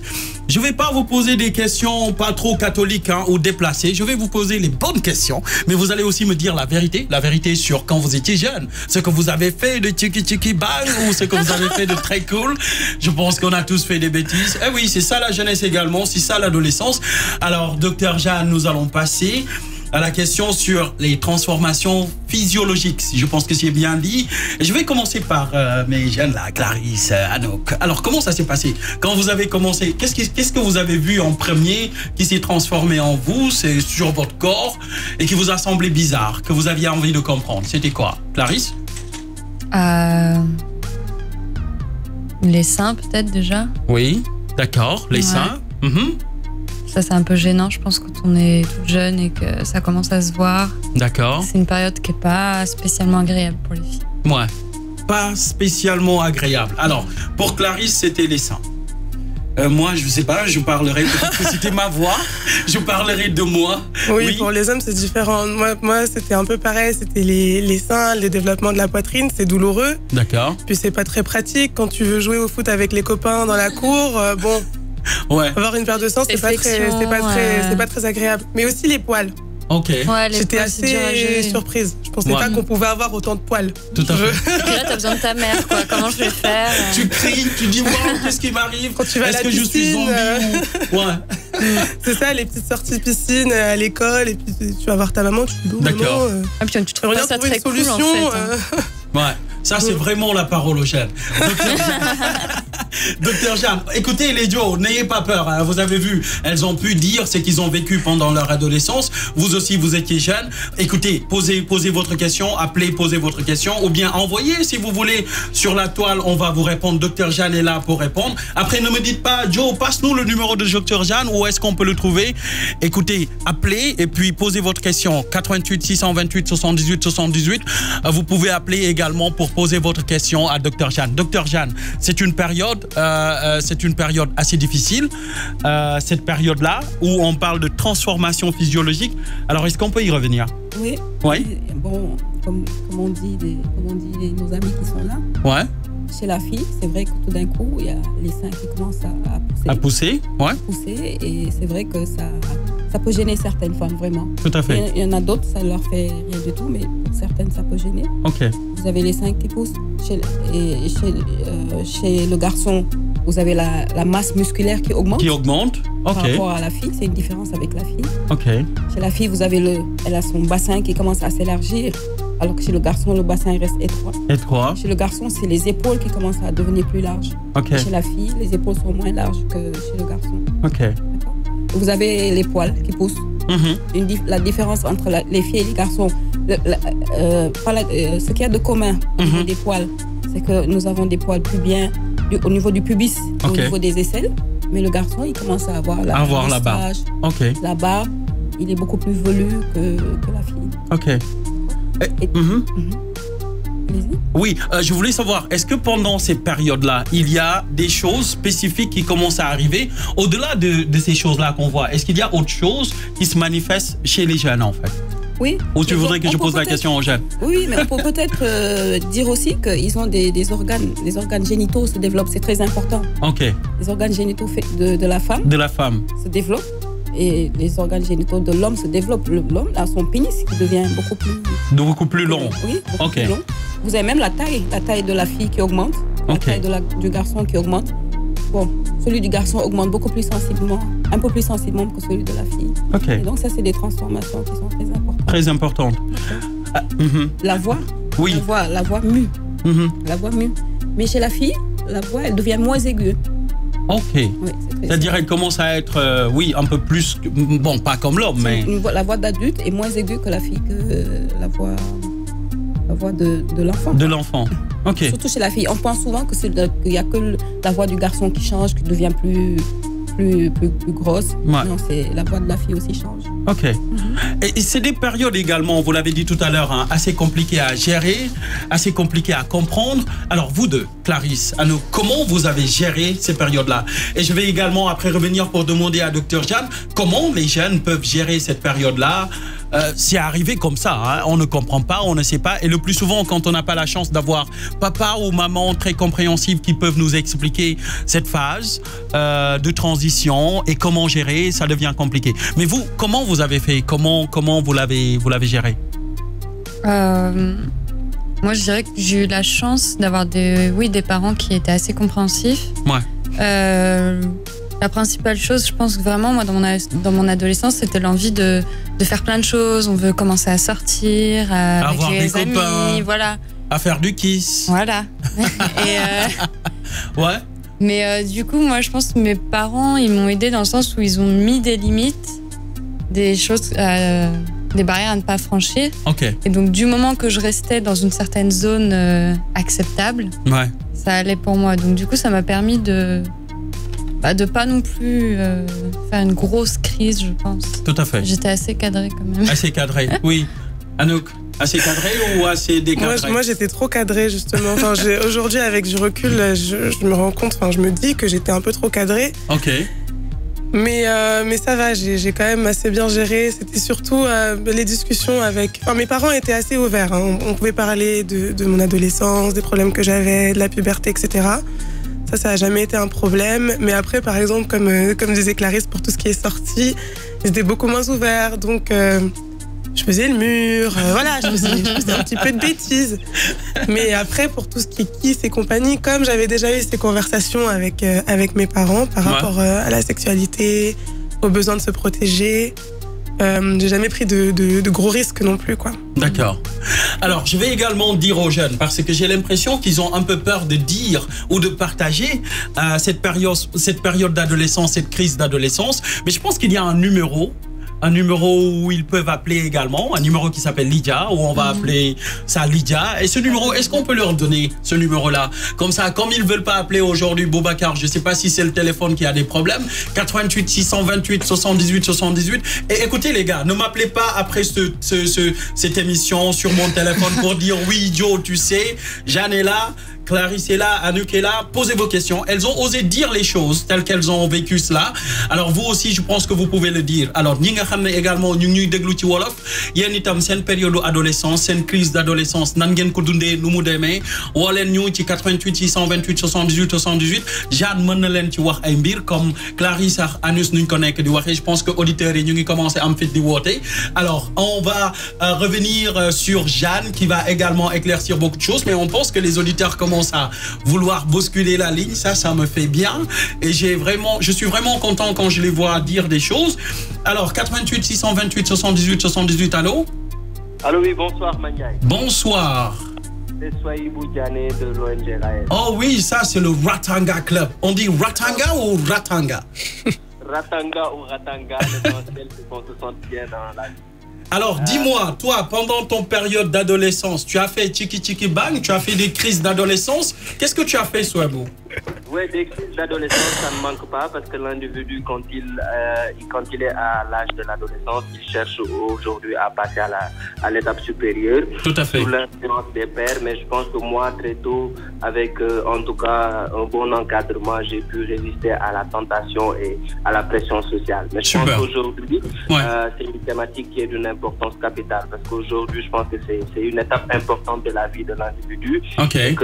Je vais pas vous poser des questions pas trop catholiques hein, ou déplacées. Je vais vous poser les bonnes questions, mais vous allez aussi me dire la vérité sur quand vous étiez jeune, ce que vous avez fait de tiki bang ou ce que vous avez fait de très cool. Je pense qu'on a tous fait des bêtises. Eh oui, c'est ça la jeunesse également, c'est ça l'adolescence. Alors, Dr Jeanne, nous allons passer à la question sur les transformations physiologiques, si je pense que c'est bien dit. Et je vais commencer par mes jeunes là, Clarisse, Anouk. Alors, comment ça s'est passé? Quand vous avez commencé, qu'est-ce que vous avez vu en premier qui s'est transformé en vous, c'est sur votre corps, et qui vous a semblé bizarre, que vous aviez envie de comprendre? C'était quoi, Clarisse? Les seins, peut-être, déjà. Oui, d'accord, les seins. Ça, c'est un peu gênant, je pense, quand on est toute jeune et que ça commence à se voir. D'accord. C'est une période qui n'est pas spécialement agréable pour les filles. Ouais, pas spécialement agréable. Alors, pour Clarisse, c'était les seins. Moi, je sais pas, je parlerai, peut-être que c'était ma voix, je parlerai de moi. Oui, pour les hommes, c'est différent. Moi c'était un peu pareil, c'était les seins, le développement de la poitrine, c'est douloureux. D'accord. Puis c'est pas très pratique quand tu veux jouer au foot avec les copains dans la cour, bon... Ouais. Avoir une paire de seins, c'est pas très agréable. Mais aussi les poils. Ok. Ouais, j'étais assez surprise. Je pensais pas qu'on pouvait avoir autant de poils. Tout à fait. Et puis là, t'as besoin de ta mère, quoi. Comment je vais faire? Tu cries, tu dis, wow, qu'est-ce qui m'arrive? Quand tu vas à la piscine, je suis zombie Ouais. C'est ça, les petites sorties piscine à l'école, et puis tu vas voir ta maman, tu te dis, d'accord. Ah, puis tu trouves pas ça très cool, en fait. Ouais, ça c'est vraiment la parole aux jeunes. Docteur Jeanne, écoutez les Joe, n'ayez pas peur, hein, vous avez vu, elles ont pu dire ce qu'ils ont vécu pendant leur adolescence. Vous aussi, vous étiez jeunes. Écoutez, posez votre question, appelez, posez votre question, ou bien envoyez si vous voulez sur la toile, on va vous répondre. Docteur Jeanne est là pour répondre. Après, ne me dites pas, Joe, passe-nous le numéro de Docteur Jeanne, où est-ce qu'on peut le trouver? Écoutez, appelez et puis posez votre question. 88 628 78 78. Vous pouvez appeler également pour poser votre question à Docteur Jeanne. Docteur Jeanne, c'est une période assez difficile, cette période-là, où on parle de transformation physiologique. Alors, est-ce qu'on peut y revenir? Oui. Oui. Bon, comme on dit nos amis qui sont là. Ouais. Chez la fille, c'est vrai que tout d'un coup, il y a les seins qui commencent à pousser. À pousser, ouais. Pousser, et c'est vrai que ça peut gêner certaines femmes, vraiment. Tout à fait. Il y en a d'autres, ça ne leur fait rien du tout, mais pour certaines, ça peut gêner. Ok. Vous avez les seins qui poussent. Chez le garçon, vous avez la masse musculaire qui augmente. Qui augmente, ok. Par rapport à la fille, c'est une différence avec la fille. Ok. Chez la fille, elle a son bassin qui commence à s'élargir, alors que chez le garçon, le bassin il reste étroit. Étroit. Chez le garçon, c'est les épaules qui commencent à devenir plus larges. Ok. Chez la fille, les épaules sont moins larges que chez le garçon. Ok. Vous avez les poils qui poussent. La différence entre les filles et les garçons, ce qu'il y a de commun au niveau des poils, c'est que nous avons des poils pubiens au niveau du pubis, au niveau des aisselles, mais le garçon, il commence à avoir la barbe. La barbe, il est beaucoup plus velu que la fille. Ok. Oui, je voulais savoir, est-ce que pendant ces périodes-là, il y a des choses spécifiques qui commencent à arriver au-delà de ces choses-là qu'on voit? Est-ce qu'il y a autre chose qui se manifeste chez les jeunes, en fait? Oui. Ou tu voudrais que je pose la question aux jeunes? Oui, mais on peut peut-être dire aussi qu'ils ont des organes génitaux se développent, c'est très important. Ok. Les organes génitaux de la femme. De la femme. Se développent. Et les organes génitaux de l'homme se développent. L'homme a son pénis qui devient beaucoup plus long. Oui, beaucoup plus long. Vous avez même la taille de la fille qui augmente, la taille du garçon qui augmente. Bon, celui du garçon augmente beaucoup plus sensiblement, un peu plus sensiblement que celui de la fille. Okay. Et donc ça, c'est des transformations qui sont très importantes. Très importantes. La voix. Oui. La voix mue. La voix mue. Mais chez la fille, la voix, elle devient moins aiguë. Ok. Oui, c'est-à-dire qu'elle commence à être, un peu plus, bon, pas comme l'homme, mais... La voix d'adulte est moins aiguë que la fille, que la voix voix de l'enfant. De l'enfant, ok. Surtout chez la fille. On pense souvent qu'il n'y a que la voix du garçon qui change, qui devient plus grosse. Ouais. Non, c'est la voix de la fille aussi change. Ok. Et c'est des périodes également, vous l'avez dit tout à l'heure, hein, assez compliquées à gérer, assez compliquées à comprendre. Alors vous deux, Clarisse, Anouk, comment vous avez géré ces périodes-là? Et je vais également après revenir pour demander à Dr Jeanne comment les jeunes peuvent gérer cette période-là. C'est arrivé comme ça, hein. On ne comprend pas, on ne sait pas. Et le plus souvent, quand on n'a pas la chance d'avoir papa ou maman très compréhensifs qui peuvent nous expliquer cette phase de transition et comment gérer, ça devient compliqué. Mais vous, comment vous avez fait? Comment vous l'avez géré? Moi, je dirais que j'ai eu la chance d'avoir des parents qui étaient assez compréhensifs. Ouais. La principale chose, je pense que vraiment, moi, dans mon adolescence, c'était l'envie de faire plein de choses. On veut commencer à sortir, avec avoir les des amis, copains, voilà. À faire du kiss. Voilà. Ouais. Mais du coup, moi, je pense que mes parents, ils m'ont aidé dans le sens où ils ont mis des limites, des choses, des barrières à ne pas franchir. Ok. Et donc, du moment que je restais dans une certaine zone acceptable, ouais, ça allait pour moi. Donc, du coup, ça m'a permis de pas non plus faire une grosse crise, je pense. Tout à fait. J'étais assez cadrée quand même. Assez cadrée, oui. Anouk, assez cadrée ou assez décadrée? Moi, j'étais trop cadrée, justement. Enfin, aujourd'hui, avec du recul, je me rends compte, je me dis que j'étais un peu trop cadrée. Ok. Mais ça va, j'ai quand même assez bien géré. C'était surtout les discussions avec... Enfin, mes parents étaient assez ouverts. Hein. On pouvait parler de mon adolescence, des problèmes que j'avais, de la puberté, etc. Ça n'a jamais été un problème. Mais après, par exemple, comme disait Clarisse, pour tout ce qui est sorti, ils étaient beaucoup moins ouverts. Donc, je faisais le mur. Voilà, je faisais un petit peu de bêtises. Mais après, pour tout ce qui est kiss et compagnie, comme j'avais déjà eu ces conversations avec mes parents par rapport à la sexualité, au besoin de se protéger, j'ai jamais pris de gros risques non plus, quoi. D'accord. Alors, je vais également dire aux jeunes, parce que j'ai l'impression qu'ils ont un peu peur de dire ou de partager cette période d'adolescence, cette crise d'adolescence. Mais je pense qu'il y a un numéro où ils peuvent appeler également, un numéro qui s'appelle Lydia, où on va appeler ça Lydia. Et ce numéro, est-ce qu'on peut leur donner ce numéro-là? Comme ça, comme ils ne veulent pas appeler aujourd'hui Boubacar, je ne sais pas si c'est le téléphone qui a des problèmes, 88 628 78 78. Et écoutez les gars, ne m'appelez pas après cette émission sur mon téléphone pour dire oui Joe, tu sais, Jeanne est là, Clarisse est là, Anouk est là, posez vos questions. Elles ont osé dire les choses telles qu'elles ont vécu cela. Alors vous aussi, je pense que vous pouvez le dire. Alors ñi nga xamné également ñu ñuy déglu ci wolof, yéen itam seen période adolescence, seen crise d'adolescence nan ngeen ko dundé nu mu démé, woo leen ñu ci 88 628 78 78. Jeanne mën na leen ci wax ay mbir comme Clarisse ak Anus nuñ ko nekk di waxé. Je pense que auditeurs yi ñu ngi commencé am fit di woote. Alors on va revenir sur Jeanne qui va également éclaircir beaucoup de choses, mais on pense que les auditeurs commencent à vouloir bousculer la ligne. Ça me fait bien et je suis vraiment content quand je les vois dire des choses. Alors 88 628 78 78, allô? Allô, oui, bonsoir Maniaï. Bonsoir. C'est Soyibou Diané de l'ONG Raël. Oh oui, ça c'est le Ratanga Club. On dit Ratanga ou Ratanga? Ratanga ou Ratanga, l'essentiel c'est qu'on se sente bien dans la vie. Alors, dis-moi, toi, pendant ton période d'adolescence, tu as fait Chiki Chiki Bang, tu as fait des crises d'adolescence. Qu'est-ce que tu as fait, Souabou? Oui, des crises d'adolescence, ça ne manque pas parce que l'individu, quand il est à l'âge de l'adolescence, il cherche aujourd'hui à passer à l'étape supérieure. Tout à fait. Sous l'influence des pairs, mais je pense que moi, très tôt, avec en tout cas un bon encadrement, j'ai pu résister à la tentation et à la pression sociale. Mais je pense qu'aujourd'hui, c'est une thématique qui est d'une importance capitale parce qu'aujourd'hui, je pense que c'est une étape importante de la vie de l'individu. Okay.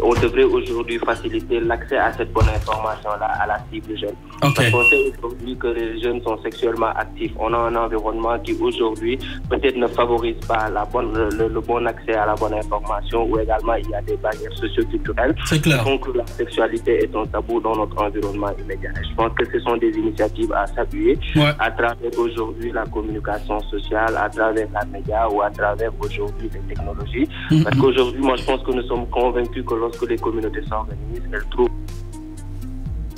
On devrait aujourd'hui faciliter l'accès à cette bonne information-là à la cible jeune. Parce qu'on sait aujourd'hui que les jeunes sont sexuellement actifs. On a un environnement qui aujourd'hui peut-être ne favorise pas le bon accès à la bonne information ou également il y a des barrières socio-culturelles. C'est clair. Donc la sexualité est un tabou dans notre environnement immédiat. Et je pense que ce sont des initiatives à s'appuyer à travers aujourd'hui la communication sociale, à travers la média ou à travers aujourd'hui les technologies. Parce qu'aujourd'hui, moi je pense que nous sommes convaincus que lorsque les communautés s'organisent, elles trouvent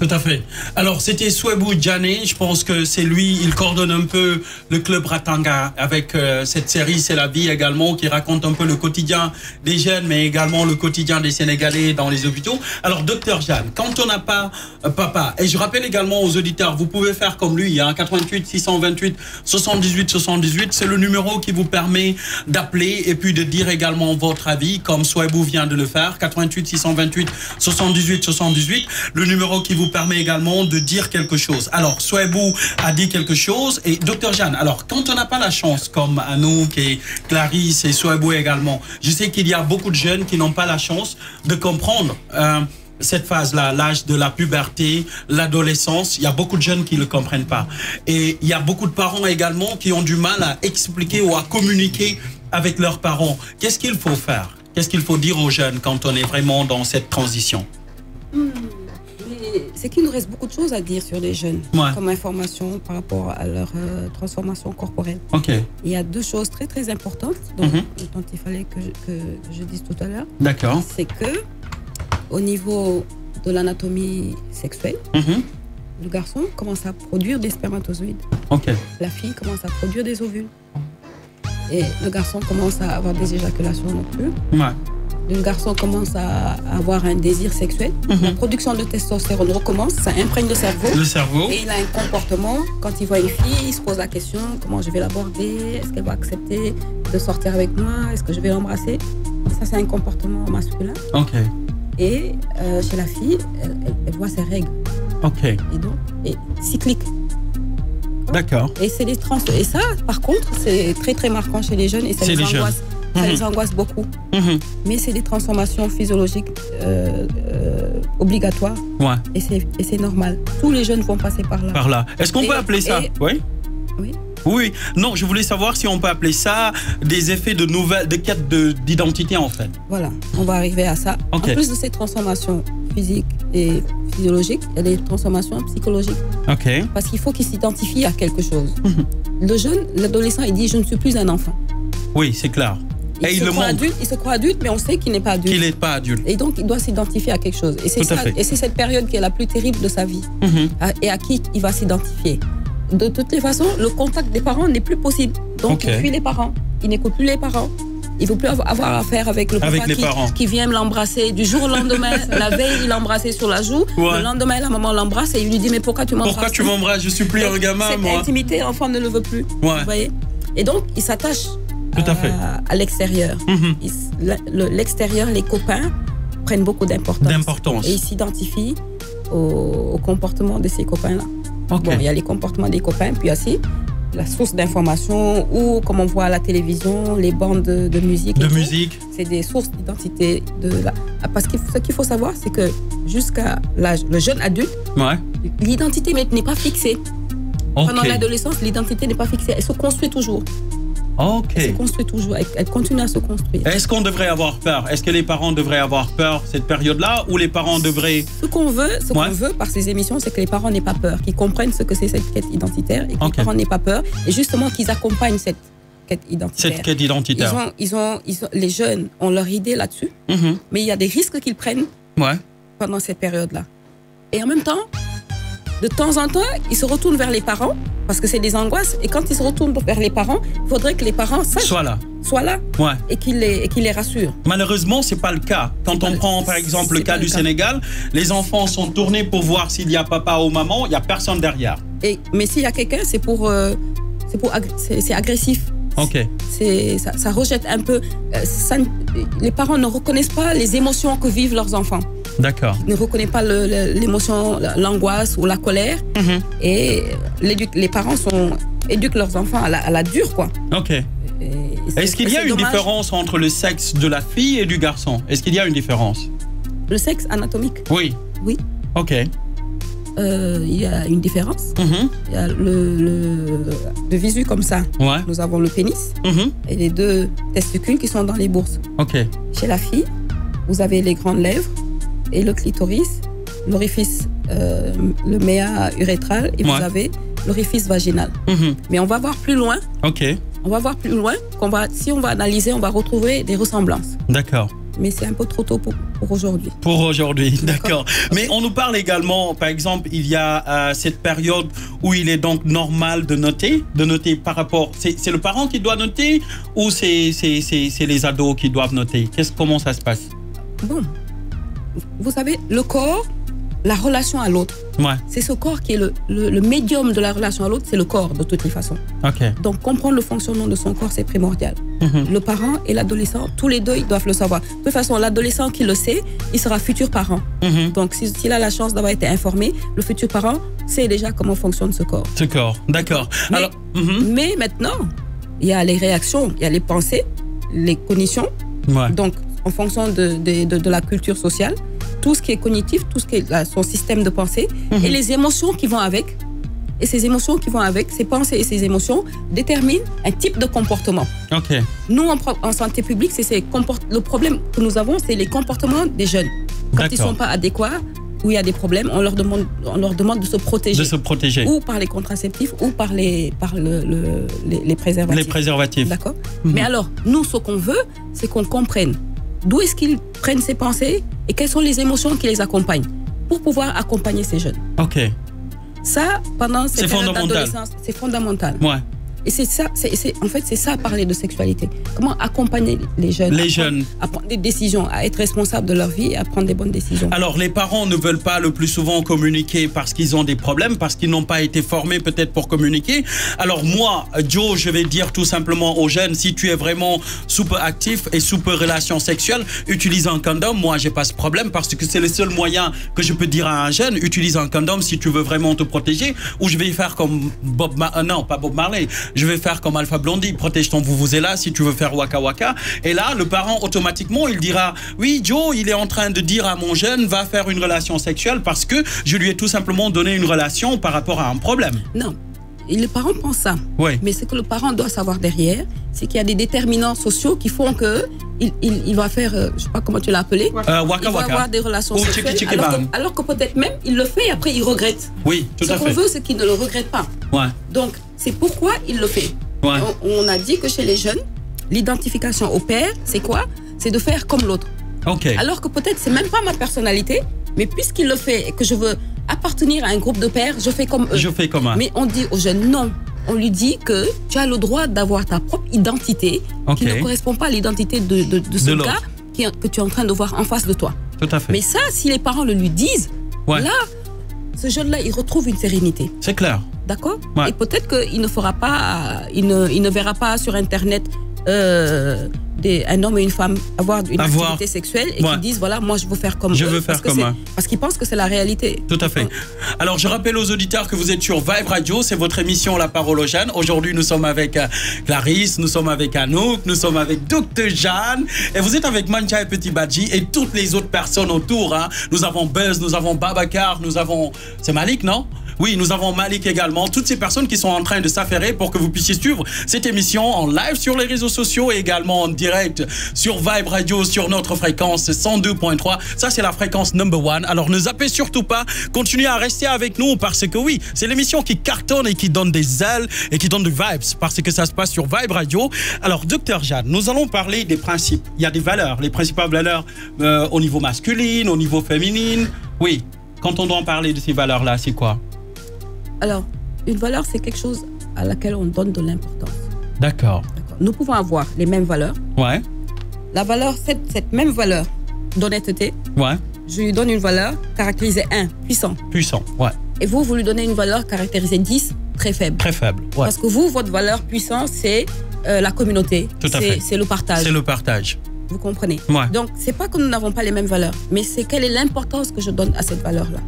Tout à fait. Alors, c'était Souaibou Djané. Je pense que c'est lui, il coordonne un peu le club Ratanga avec cette série C'est la vie également, qui raconte un peu le quotidien des jeunes, mais également le quotidien des Sénégalais dans les hôpitaux. Alors, docteur Jeanne, quand on n'a pas papa, et je rappelle également aux auditeurs, vous pouvez faire comme lui, 88 628 78 78, c'est le numéro qui vous permet d'appeler et puis de dire également votre avis, comme Souaibou vient de le faire, 88 628 78 78, le numéro qui vous permet également de dire quelque chose. Alors, Souaibou a dit quelque chose, et docteur Jeanne, alors, quand on n'a pas la chance, comme Anouk et Clarisse et Souaibou également, je sais qu'il y a beaucoup de jeunes qui n'ont pas la chance de comprendre cette phase-là, l'âge de la puberté, l'adolescence. Il y a beaucoup de jeunes qui ne le comprennent pas. Et il y a beaucoup de parents également qui ont du mal à expliquer ou à communiquer avec leurs parents. Qu'est-ce qu'il faut faire? Qu'est-ce qu'il faut dire aux jeunes quand on est vraiment dans cette transition? C'est qu'il nous reste beaucoup de choses à dire sur les jeunes, comme information par rapport à leur transformation corporelle. Il y a deux choses très très importantes dont il fallait que je dise tout à l'heure. D'accord. C'est que au niveau de l'anatomie sexuelle, le garçon commence à produire des spermatozoïdes. La fille commence à produire des ovules. Et le garçon commence à avoir des éjaculations nocturnes. Le garçon commence à avoir un désir sexuel. La production de testostérone recommence, ça imprègne le cerveau. Et il a un comportement, quand il voit une fille, il se pose la question, comment je vais l'aborder? Est-ce qu'elle va accepter de sortir avec moi? Est-ce que je vais l'embrasser? Ça, c'est un comportement masculin. Et chez la fille, elle voit ses règles. Et donc, cyclique. D'accord. Et c'est et ça, par contre, c'est très très marquant chez les jeunes et ça les angoisse. Ça les angoisse beaucoup. Mais c'est des transformations physiologiques obligatoires. Et c'est normal. Tous les jeunes vont passer par là. Est-ce qu'on peut appeler ça? Oui. Non, je voulais savoir si on peut appeler ça des effets de quête d'identité en fait. Voilà, on va arriver à ça. En plus de ces transformations physiques et physiologiques, il y a des transformations psychologiques. Parce qu'il faut qu'il s'identifie à quelque chose. Le jeune, l'adolescent, il dit « je ne suis plus un enfant ». Oui, c'est clair. Il se croit adulte, mais on sait qu'il n'est pas adulte. Et donc, il doit s'identifier à quelque chose. Et c'est cette période qui est la plus terrible de sa vie. Et à qui il va s'identifier. De toutes les façons, le contact des parents n'est plus possible. Donc, il fuit les parents. Il n'écoute plus les parents. Il ne veut plus avoir affaire avec le papa qui vient l'embrasser du jour au lendemain. La veille, il l'embrassait sur la joue. Le lendemain, la maman l'embrasse et il lui dit « mais pourquoi tu m'embrasses ?» Pourquoi tu m'embrasses? Je suis plus un gamin, moi. Cette intimité, l'enfant ne le veut plus. Vous voyez? Et donc, il s'attache à l'extérieur. L'extérieur, les copains prennent beaucoup d'importance. Et il s'identifie au comportement de ces copains-là. Il y a les comportements des copains, puis aussi la source d'information ou comme on voit à la télévision, les bandes de musique. C'est des sources d'identité. Parce que ce qu'il faut savoir, c'est que jusqu'à le jeune adulte, l'identité n'est pas fixée. Pendant l'adolescence, l'identité n'est pas fixée. Elle se construit toujours. Elle se construit toujours, elle continue à se construire. Est-ce qu'on devrait avoir peur? Est-ce que les parents devraient avoir peur cette période-là ou les parents devraient... Ce qu'on veut par ces émissions, c'est que les parents n'aient pas peur, qu'ils comprennent ce que c'est cette quête identitaire et que les parents n'aient pas peur et justement qu'ils accompagnent cette quête identitaire. Les jeunes ont leur idée là-dessus, mais il y a des risques qu'ils prennent pendant cette période-là. Et en même temps, de temps en temps, ils se retournent vers les parents parce que c'est des angoisses. Et quand ils se retournent vers les parents, il faudrait que les parents soient là et qu'ils les rassurent. Malheureusement, ce n'est pas le cas. Quand on prend par exemple le cas du Sénégal, les enfants sont tournés pour voir s'il y a papa ou maman, il n'y a personne derrière. Mais s'il y a quelqu'un, c'est agressif. Ça rejette un peu. Les parents ne reconnaissent pas les émotions que vivent leurs enfants. Ils ne reconnaissent pas l'émotion, l'angoisse ou la colère. Et les parents éduquent leurs enfants à la dure, quoi. Est-ce qu'il y a une différence entre le sexe de la fille et du garçon? Est-ce qu'il y a une différence? Le sexe anatomique? Oui. Il y a une différence. Il y a de visu comme ça. Nous avons le pénis et les deux testicules qui sont dans les bourses. Chez la fille, vous avez les grandes lèvres et le clitoris, l'orifice, le méa urétral et vous avez l'orifice vaginal. Mais on va voir plus loin. On va voir plus loin. Si on va analyser, on va retrouver des ressemblances. mais c'est un peu trop tôt pour aujourd'hui. Pour aujourd'hui, d'accord. Mais on nous parle également, par exemple, il y a cette période où il est donc normal de noter par rapport... C'est le parent qui doit noter ou c'est les ados qui doivent noter? Comment ça se passe? Bon, vous savez, le corps, la relation à l'autre, c'est ce corps qui est le médium de la relation à l'autre, c'est le corps de toutes les façons. Donc comprendre le fonctionnement de son corps, c'est primordial. Le parent et l'adolescent, tous les deux, ils doivent le savoir. De toute façon, l'adolescent qui le sait, il sera futur parent. Donc s'il a la chance d'avoir été informé, le futur parent sait déjà comment fonctionne ce corps. Ce corps, d'accord. Mais maintenant, il y a les réactions, il y a les pensées, les cognitions. Donc en fonction de la culture sociale, tout ce qui est cognitif, tout ce qui est son système de pensée et les émotions qui vont avec. Et ces émotions qui vont avec, ces pensées et ces émotions déterminent un type de comportement. Nous, en santé publique, le problème que nous avons, c'est les comportements des jeunes. Quand ils ne sont pas adéquats, où il y a des problèmes, on leur demande de se protéger. De se protéger. Ou par les contraceptifs, ou par les préservatifs. Les préservatifs. D'accord. Mais alors, nous, ce qu'on veut, c'est qu'on comprenne d'où est-ce qu'ils prennent ces pensées et quelles sont les émotions qui les accompagnent pour pouvoir accompagner ces jeunes. Ça, pendant cette période d'adolescence, c'est fondamental. Et c'est ça, en fait, c'est ça, parler de sexualité. Comment accompagner les jeunes, à prendre des décisions, à être responsables de leur vie et à prendre des bonnes décisions. Alors, les parents ne veulent pas le plus souvent communiquer parce qu'ils ont des problèmes, parce qu'ils n'ont pas été formés peut-être pour communiquer. Alors moi, Joe, je vais dire tout simplement aux jeunes, si tu es vraiment super actif et super relation sexuelle, utilise un condom. Moi, j'ai pas ce problème parce que c'est le seul moyen que je peux dire à un jeune, utilise un condom si tu veux vraiment te protéger. Ou je vais faire comme non, pas Bob Marley. Je vais faire comme Alpha Blondie, protège ton vuvuzela si tu veux faire waka waka. Et là, le parent, automatiquement, il dira, oui, Joe, il est en train de dire à mon jeune, va faire une relation sexuelle parce que je lui ai tout simplement donné une relation par rapport à un problème. Non. Et les parents pensent ça. Mais ce que le parent doit savoir derrière, c'est qu'il y a des déterminants sociaux qui font que il va faire, je sais pas comment tu l'as appelé, waka il va avoir des relations sexuelles, alors que peut-être même il le fait et après il regrette. Oui, tout à fait. Ce qu'on veut, c'est qu'il ne le regrette pas. Donc, c'est pourquoi il le fait. On a dit que chez les jeunes, l'identification au père, c'est quoi? C'est de faire comme l'autre. Alors que peut-être c'est même pas ma personnalité, mais puisqu'il le fait et que je veux appartenir à un groupe de pères, je fais comme eux. Je fais comme eux. Mais on dit aux jeunes non. On lui dit que tu as le droit d'avoir ta propre identité qui ne correspond pas à l'identité de ce gars que tu es en train de voir en face de toi. Tout à fait. Mais ça, si les parents le lui disent, là, ce jeune-là, il retrouve une sérénité. C'est clair. D'accord. Et peut-être qu'il ne fera pas, il ne verra pas sur Internet un homme et une femme avoir une activité sexuelle et qui disent voilà, moi je veux faire comme eux. Parce qu'ils pensent que c'est la réalité. Tout à fait. Alors je rappelle aux auditeurs que vous êtes sur Vibe Radio, c'est votre émission La Parole aux Jeunes. Aujourd'hui nous sommes avec Clarisse, nous sommes avec Anouk, nous sommes avec Dr Jeanne et vous êtes avec Manja et Petit Badji et toutes les autres personnes autour. Nous avons Buzz, nous avons Babacar, nous avons... C'est Malik, non? Oui, nous avons Malik également. Toutes ces personnes qui sont en train de s'affairer pour que vous puissiez suivre cette émission en live sur les réseaux sociaux et également en direct sur Vibe Radio, sur notre fréquence 102.3. Ça, c'est la fréquence #1. Alors, ne zappez surtout pas. Continuez à rester avec nous parce que oui, c'est l'émission qui cartonne et qui donne des ailes et qui donne des vibes parce que ça se passe sur Vibe Radio. Alors, Dr Jeanne, nous allons parler des principes. Il y a des valeurs, les principales valeurs au niveau masculin, au niveau féminin. Oui, quand on doit en parler de ces valeurs-là, c'est quoi? Alors, une valeur, c'est quelque chose à laquelle on donne de l'importance. D'accord. Nous pouvons avoir les mêmes valeurs. La valeur, cette même valeur d'honnêteté, je lui donne une valeur caractérisée 1, puissant. Puissant, Et vous lui donnez une valeur caractérisée 10, très faible. Très faible, Parce que vous, votre valeur puissante, c'est la communauté. Tout à fait. C'est le partage. C'est le partage. Vous comprenez? Donc, c'est pas que nous n'avons pas les mêmes valeurs, mais c'est quelle est l'importance que je donne à cette valeur-là.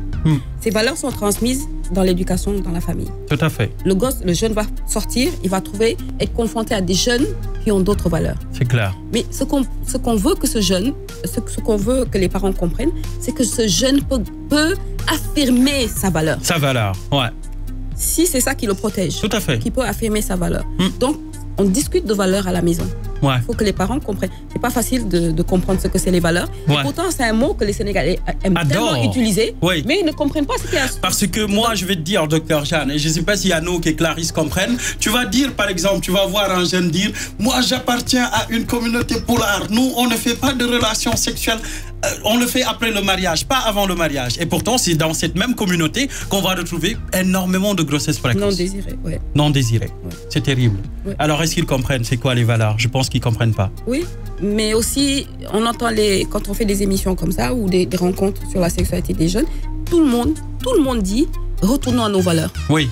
Ces valeurs sont transmises dans l'éducation, dans la famille. Tout à fait. Le jeune va sortir, il va être confronté à des jeunes qui ont d'autres valeurs. C'est clair. Mais ce qu'on veut que ce jeune, ce qu'on veut que les parents comprennent, c'est que ce jeune peut affirmer sa valeur. Sa valeur, Si c'est ça qui le protège. Tout à fait. Qui peut affirmer sa valeur. Donc, on discute de valeurs à la maison. Il faut que les parents comprennent. C'est pas facile de comprendre ce que c'est les valeurs. Et pourtant, c'est un mot que les Sénégalais aiment tellement utiliser, mais ils ne comprennent pas ce qu'il y a. Parce que moi, je vais te dire, docteur Jeanne, et je ne sais pas si Anouk et Clarisse comprennent, tu vas dire, par exemple, tu vas voir un jeune dire, moi, j'appartiens à une communauté polaire. Nous, on ne fait pas de relations sexuelles. On le fait après le mariage, pas avant le mariage. Et pourtant, c'est dans cette même communauté qu'on va retrouver énormément de grossesses précoces. Non désirées, oui. Non désirées. C'est terrible. Alors, est-ce qu'ils comprennent c'est quoi les valeurs? Je pense qu'ils ne comprennent pas. Oui, mais aussi, on entend quand on fait des émissions comme ça ou des rencontres sur la sexualité des jeunes, tout le monde dit retournons à nos valeurs. Oui.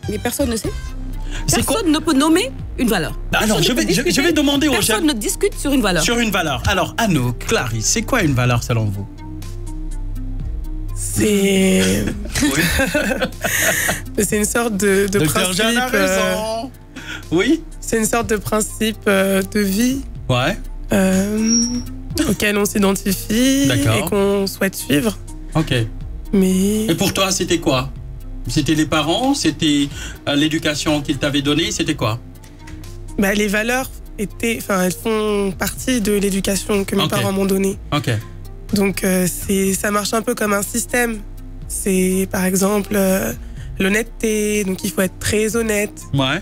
Mais personne ne sait. Personne ne peut nommer une valeur. Alors, je vais demander aux jeunes. Personne ne discute sur une valeur. Sur une valeur. Alors, Anouk, Clarisse, c'est quoi une valeur selon vous? C'est. C'est une sorte de Docteur principe. Jeanne a raison. Oui. C'est une sorte de principe de vie. Ouais. Auquel on s'identifie et qu'on souhaite suivre. Ok. Mais. Et pour toi, c'était quoi? C'était les parents? C'était l'éducation qu'ils t'avaient donnée? C'était quoi? Les valeurs elles font partie de l'éducation que mes parents m'ont donnée. Ok. Donc ça marche un peu comme un système. C'est par exemple l'honnêteté, donc il faut être très honnête. Ouais.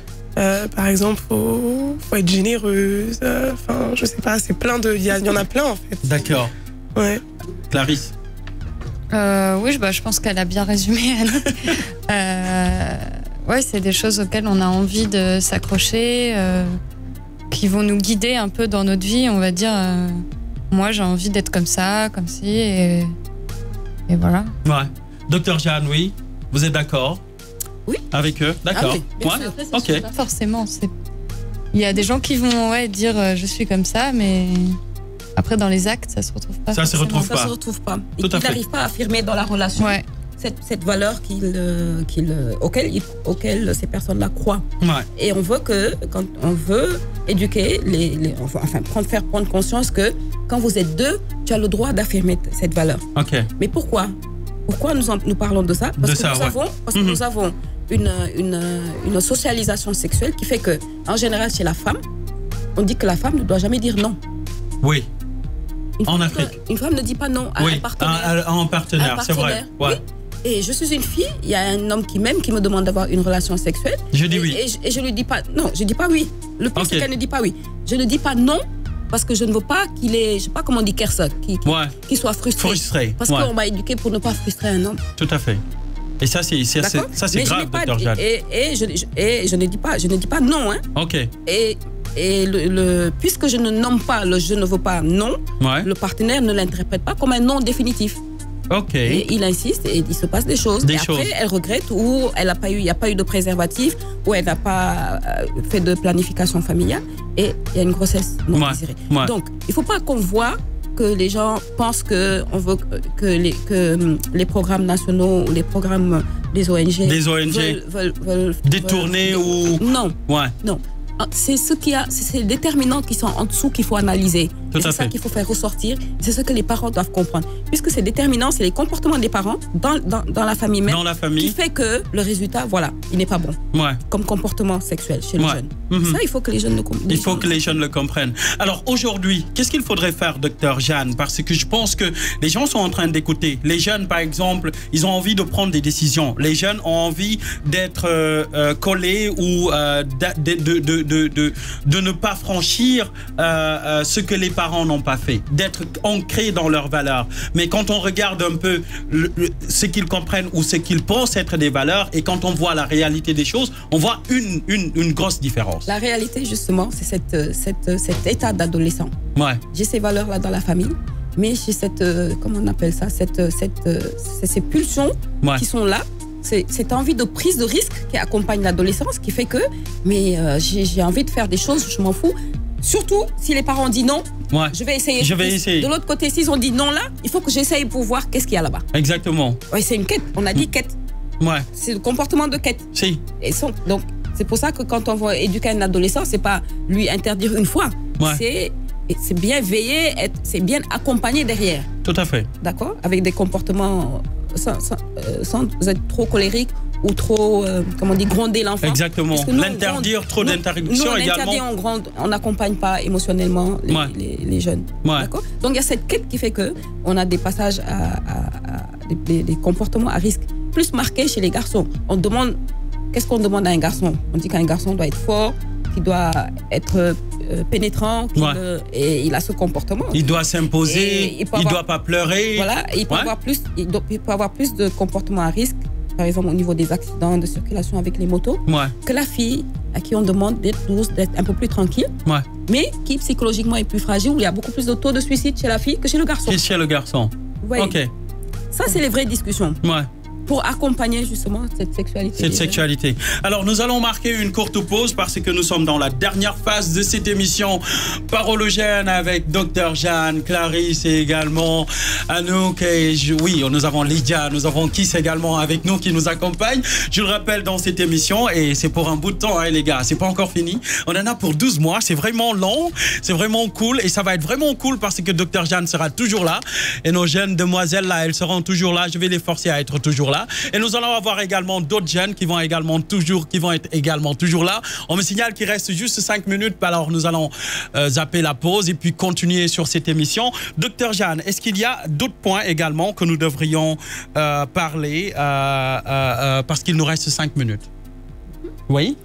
Par exemple, faut être généreuse. Je sais pas, c'est plein de, il y en a plein en fait. D'accord. Ouais. Clarisse. Oui, je pense qu'elle a bien résumé. Ouais, c'est des choses auxquelles on a envie de s'accrocher, qui vont nous guider un peu dans notre vie. On va dire, moi, j'ai envie d'être comme ça, comme ci, et voilà. Ouais. Docteur Jeanne, oui. Vous êtes d'accord? Oui. Avec eux? D'accord. Bien sûr. Ok. Pas forcément. Il y a des gens qui vont dire je suis comme ça, mais après dans les actes, ça se retrouve pas. Ça se retrouve pas. Ça se retrouve pas. Et qu'il n'arrive pas à affirmer dans la relation cette valeur auquel ces personnes-là croient. Ouais. Et on veut quand on veut éduquer faire prendre conscience que quand vous êtes deux, tu as le droit d'affirmer cette valeur. Ok. Mais pourquoi nous parlons de ça? Parce que nous avons une socialisation sexuelle qui fait que, en général, chez la femme, on dit que la femme ne doit jamais dire non. Oui. En Afrique. Une femme ne dit pas non à un partenaire. À un partenaire, c'est vrai. Ouais. Oui. Et je suis une fille, il y a un homme qui m'aime, qui me demande d'avoir une relation sexuelle. Je dis oui. Et je lui dis pas non, je dis pas oui. Le pire, c'est qu'elle ne dit pas oui. Je ne dis pas non parce que je ne veux pas qu'il ait, je sais pas comment on dit, qu'il soit frustré. Parce qu'on m'a éduqué pour ne pas frustrer un homme. Tout à fait. Et ça, c'est grave, docteur Jeanne. Et je ne dis pas non. Hein. Ok. Et puisque je ne nomme pas le je ne veux pas non, le partenaire ne l'interprète pas comme un non définitif. Ok. Et il insiste et il se passe des choses. Après, elle regrette ou il n'y a pas eu de préservatif ou elle n'a pas fait de planification familiale et il y a une grossesse non désirée. Ouais. Donc, il ne faut pas qu'on voit que les gens pensent qu'on veut que les programmes nationaux ou les programmes des ONG veulent détourner ou... Non. Ouais. Non. C'est les déterminants qui sont en dessous qu'il faut analyser. C'est ça qu'il faut faire ressortir. C'est ce que les parents doivent comprendre. Puisque ces déterminants, c'est les comportements des parents dans la famille même. Dans la famille. Qui fait que le résultat, il n'est pas bon. Ouais. Comme comportement sexuel chez les jeunes. Ça, il faut que les jeunes le comprennent. Il faut que les jeunes le comprennent. Alors aujourd'hui, qu'est-ce qu'il faudrait faire, docteur Jeanne? Parce que je pense que les gens sont en train d'écouter. Les jeunes, par exemple, ils ont envie de prendre des décisions. Les jeunes ont envie d'être collés ou de ne pas franchir ce que les parents n'ont pas fait, d'être ancrés dans leurs valeurs. Mais quand on regarde un peu ce qu'ils comprennent ou ce qu'ils pensent être des valeurs, et quand on voit la réalité des choses, on voit une grosse différence. La réalité, justement, c'est cet état d'adolescent. Ouais. J'ai ces valeurs-là dans la famille, mais j'ai comment on appelle ça, ces pulsions qui sont là. C'est cette envie de prise de risque qui accompagne l'adolescence, qui fait que j'ai envie de faire des choses, je m'en fous. Surtout si les parents disent non, je vais essayer. De l'autre côté, s'ils ont dit non là, il faut que j'essaye pour voir qu'est-ce qu'il y a là-bas. Exactement. Oui, c'est une quête. On a dit quête. Ouais. C'est le comportement de quête. Si. Donc, c'est pour ça que quand on veut éduquer un adolescent, c'est pas lui interdire une fois. Ouais. C'est bien veiller, c'est bien accompagner derrière. Tout à fait. D'accord. Avec des comportements sans être trop colérique ou trop, comment on dit, gronder l'enfant. Exactement. L'interdire, trop d'interdiction également. On n'accompagne pas émotionnellement les jeunes. D'accord. Donc il y a cette quête qui fait que on a des passages à des comportements à risque plus marqués chez les garçons. On demande, qu'est-ce qu'on demande à un garçon? On dit qu'un garçon doit être fort, qu'il doit être pénétrant, et il a ce comportement. Il doit s'imposer, il ne doit pas pleurer. Voilà, il peut avoir plus de comportements à risque, par exemple au niveau des accidents de circulation avec les motos, que la fille à qui on demande d'être douce, d'être un peu plus tranquille, mais qui psychologiquement est plus fragile, où il y a beaucoup plus de taux de suicide chez la fille que chez le garçon. Chez le garçon. Ok. Ça, c'est les vraies discussions. Pour accompagner justement cette sexualité. Alors nous allons marquer une courte pause parce que nous sommes dans la dernière phase de cette émission Parologène avec Dr Jeanne, Clarisse et également Anouk et oui, nous avons Lydia, nous avons Kiss également avec nous qui nous accompagne. Je le rappelle dans cette émission et c'est pour un bout de temps les gars, c'est pas encore fini. On en a pour 12 mois, c'est vraiment long, c'est vraiment cool et ça va être vraiment cool parce que Dr Jeanne sera toujours là et nos jeunes demoiselles là, elles seront toujours là, je vais les forcer à être toujours là. Et nous allons avoir également d'autres jeunes qui vont être également toujours là. On me signale qu'il reste juste 5 minutes, alors nous allons zapper la pause et puis continuer sur cette émission. Docteur Jeanne, est-ce qu'il y a d'autres points également que nous devrions parler parce qu'il nous reste 5 minutes? Oui.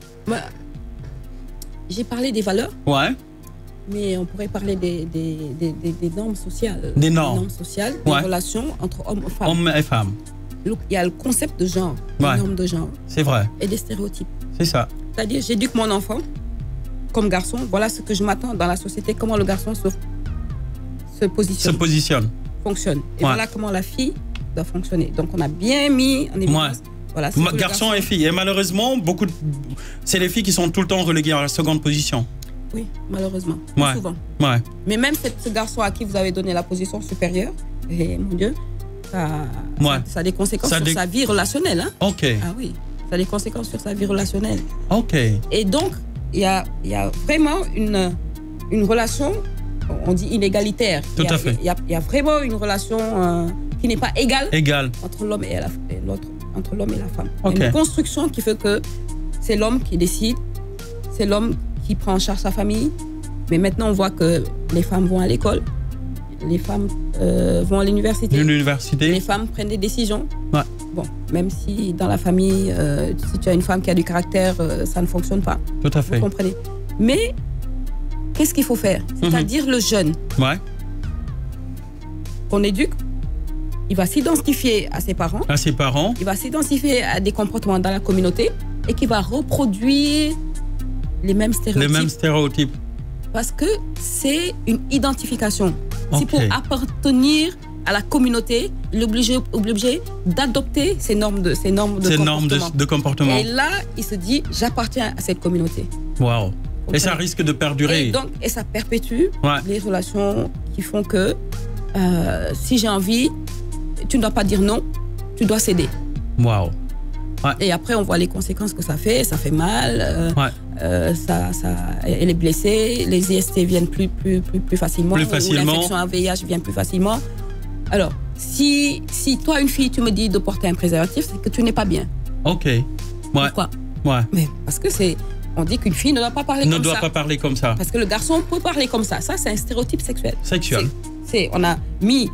J'ai parlé des valeurs. Mais on pourrait parler des normes sociales. Des normes sociales, des relations entre hommes et femmes. Hommes et femmes. Il y a le concept de genre, des normes de genre. C'est vrai. Et des stéréotypes. C'est ça. C'est-à-dire, j'éduque mon enfant comme garçon. Voilà ce que je m'attends dans la société, comment le garçon se positionne. Fonctionne. Et voilà comment la fille doit fonctionner. Donc, on a bien mis en évidence. Voilà, garçon et fille. Et malheureusement, c'est les filles qui sont tout le temps reléguées en la seconde position. Oui, malheureusement. Souvent. Mais même ce garçon à qui vous avez donné la position supérieure, et mon Dieu, ça a des conséquences sur sa vie relationnelle. Hein? Ok. Ah oui, ça a des conséquences sur sa vie relationnelle. Ok. Et donc, il y a vraiment une relation, on dit inégalitaire. Tout à fait. Il y a vraiment une relation qui n'est pas égale entre l'homme et entre l'homme et la femme. Okay. Il y a une construction qui fait que c'est l'homme qui décide, c'est l'homme qui prend en charge sa famille. Mais maintenant, on voit que les femmes vont à l'école. Les femmes vont à l'université. Les femmes prennent des décisions. Bon, même si dans la famille, si tu as une femme qui a du caractère, ça ne fonctionne pas. Tout à fait. Vous comprenez. Mais qu'est-ce qu'il faut faire? C'est-à-dire le jeune qu'on éduque, il va s'identifier à ses parents. Il va s'identifier à des comportements dans la communauté et qui va reproduire les mêmes stéréotypes. Parce que c'est une identification. C'est pour appartenir à la communauté, il est obligé d'adopter ces normes de comportement. Et là, il se dit, j'appartiens à cette communauté. Wow. Et ça risque de perdurer. Et ça perpétue les relations qui font que si j'ai envie, tu ne dois pas dire non, tu dois céder. Wow. Et après, on voit les conséquences que ça fait mal, elle est blessée, les IST viennent plus facilement, ou l'infection à VIH vient plus facilement. Alors, si toi, une fille, tu me dis de porter un préservatif, c'est que tu n'es pas bien. Ok. Pourquoi? Mais parce que on dit qu'une fille ne doit pas parler comme ça. Parce que le garçon peut parler comme ça. Ça, c'est un stéréotype sexuel. On a mis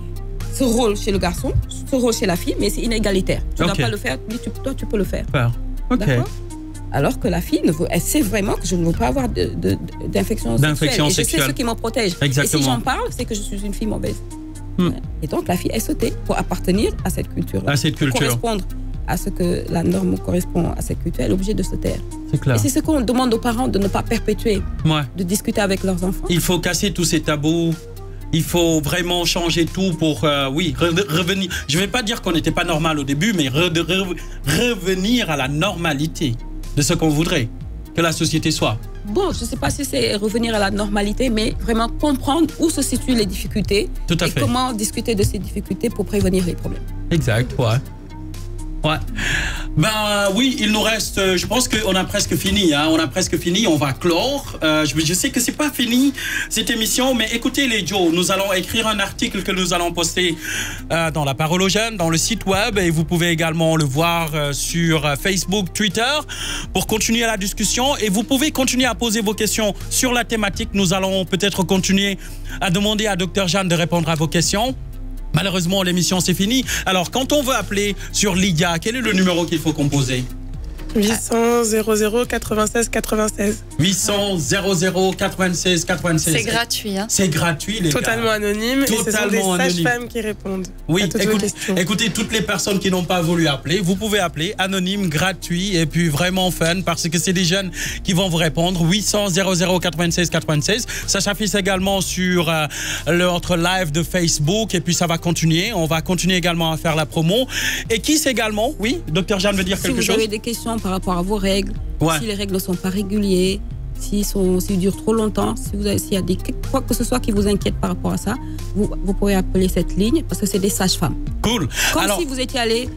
ce rôle chez le garçon, ce rôle chez la fille, mais c'est inégalitaire. Tu ne dois pas le faire, toi tu peux le faire. D'accord. Alors que la fille, elle sait vraiment que je ne veux pas avoir d'infection sexuelle. Et je sais ce qui me protège. Exactement. Et si j'en parle, c'est que je suis une fille mauvaise. Et donc la fille est sautée pour appartenir à cette culture. Pour correspondre à ce que la norme correspond à cette culture, elle est obligée de se taire. C'est clair. Et c'est ce qu'on demande aux parents de ne pas perpétuer, de discuter avec leurs enfants. Il faut casser tous ces tabous. Il faut vraiment changer tout pour, revenir. Je ne vais pas dire qu'on n'était pas normal au début, mais revenir à la normalité de ce qu'on voudrait que la société soit. Bon, je ne sais pas si c'est revenir à la normalité, mais vraiment comprendre où se situent les difficultés. Tout à fait. Comment discuter de ces difficultés pour prévenir les problèmes. Exact, Ouais. Ben oui, il nous reste, je pense qu'on a presque fini, hein, on va clore. Je sais que c'est pas fini cette émission, mais écoutez les Joe, nous allons écrire un article que nous allons poster dans La Parole aux Jeunes, dans le site web, et vous pouvez également le voir sur Facebook, Twitter, pour continuer la discussion. Et vous pouvez continuer à poser vos questions sur la thématique. Nous allons peut-être continuer à demander à Dr Jeanne de répondre à vos questions. Malheureusement, l'émission c'est fini. Alors, quand on veut appeler sur Lydia, quel est le numéro qu'il faut composer? 800 00 96 96. 800 00 96 96. C'est gratuit. Hein. C'est gratuit, les Totalement gars. anonyme. Totalement et ce sont des sages-femmes qui répondent. Oui, écoutez, toutes les personnes qui n'ont pas voulu appeler, vous pouvez appeler, anonyme, gratuit et puis vraiment fun parce que c'est des jeunes qui vont vous répondre. 800 00 96 96. Ça s'affiche également sur notre live de Facebook et puis ça va continuer. On va continuer également à faire la promo. Et Kiss également, oui, Dr Jeanne veut dire quelque chose. Si vous avez des questions par rapport à vos règles, si les règles ne sont pas régulières, s'ils durent trop longtemps, s'il y a quoi que ce soit qui vous inquiète par rapport à ça, vous pouvez appeler cette ligne parce que c'est des sages-femmes. Cool. Comme si vous étiez allé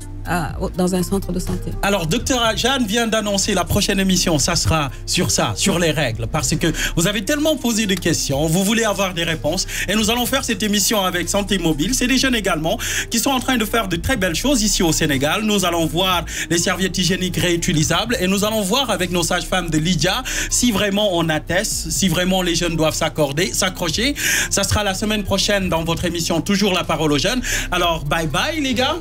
dans un centre de santé. Alors, Dr Jeanne vient d'annoncer la prochaine émission, ça sera sur les règles, parce que vous avez tellement posé de questions, vous voulez avoir des réponses, et nous allons faire cette émission avec Santé Mobile. C'est des jeunes également qui sont en train de faire de très belles choses ici au Sénégal. Nous allons voir les serviettes hygiéniques réutilisables, et nous allons voir avec nos sages-femmes de Lydia si vraiment on atteste, si vraiment les jeunes doivent s'accrocher. Ça sera la semaine prochaine dans votre émission, toujours La Parole aux Jeunes. Alors, bye bye les gars.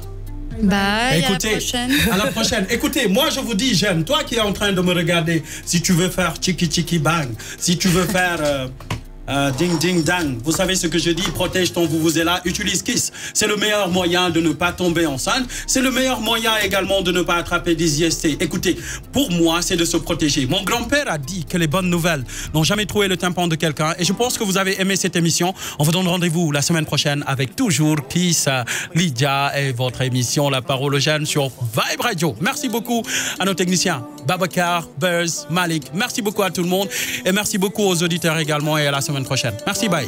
Bye, écoutez, à la prochaine. À la prochaine. Écoutez, moi je vous dis, jeune, toi qui es en train de me regarder, si tu veux faire chiki chiki bang, si tu veux faire ding ding dang, vous savez ce que je dis, protège ton vuvuzela, utilise Kiss. C'est le meilleur moyen de ne pas tomber enceinte. C'est le meilleur moyen également de ne pas attraper des IST. Écoutez, pour moi, c'est de se protéger. Mon grand-père a dit que les bonnes nouvelles n'ont jamais trouvé le tympan de quelqu'un. Et je pense que vous avez aimé cette émission. On vous donne rendez-vous la semaine prochaine avec toujours Kiss, Lydia et votre émission La Parole aux Jeunes sur Vibe Radio. Merci beaucoup à nos techniciens, Babacar, Buzz, Malik. Merci beaucoup à tout le monde. Et merci beaucoup aux auditeurs également et à la semaine prochaine. Merci, bye.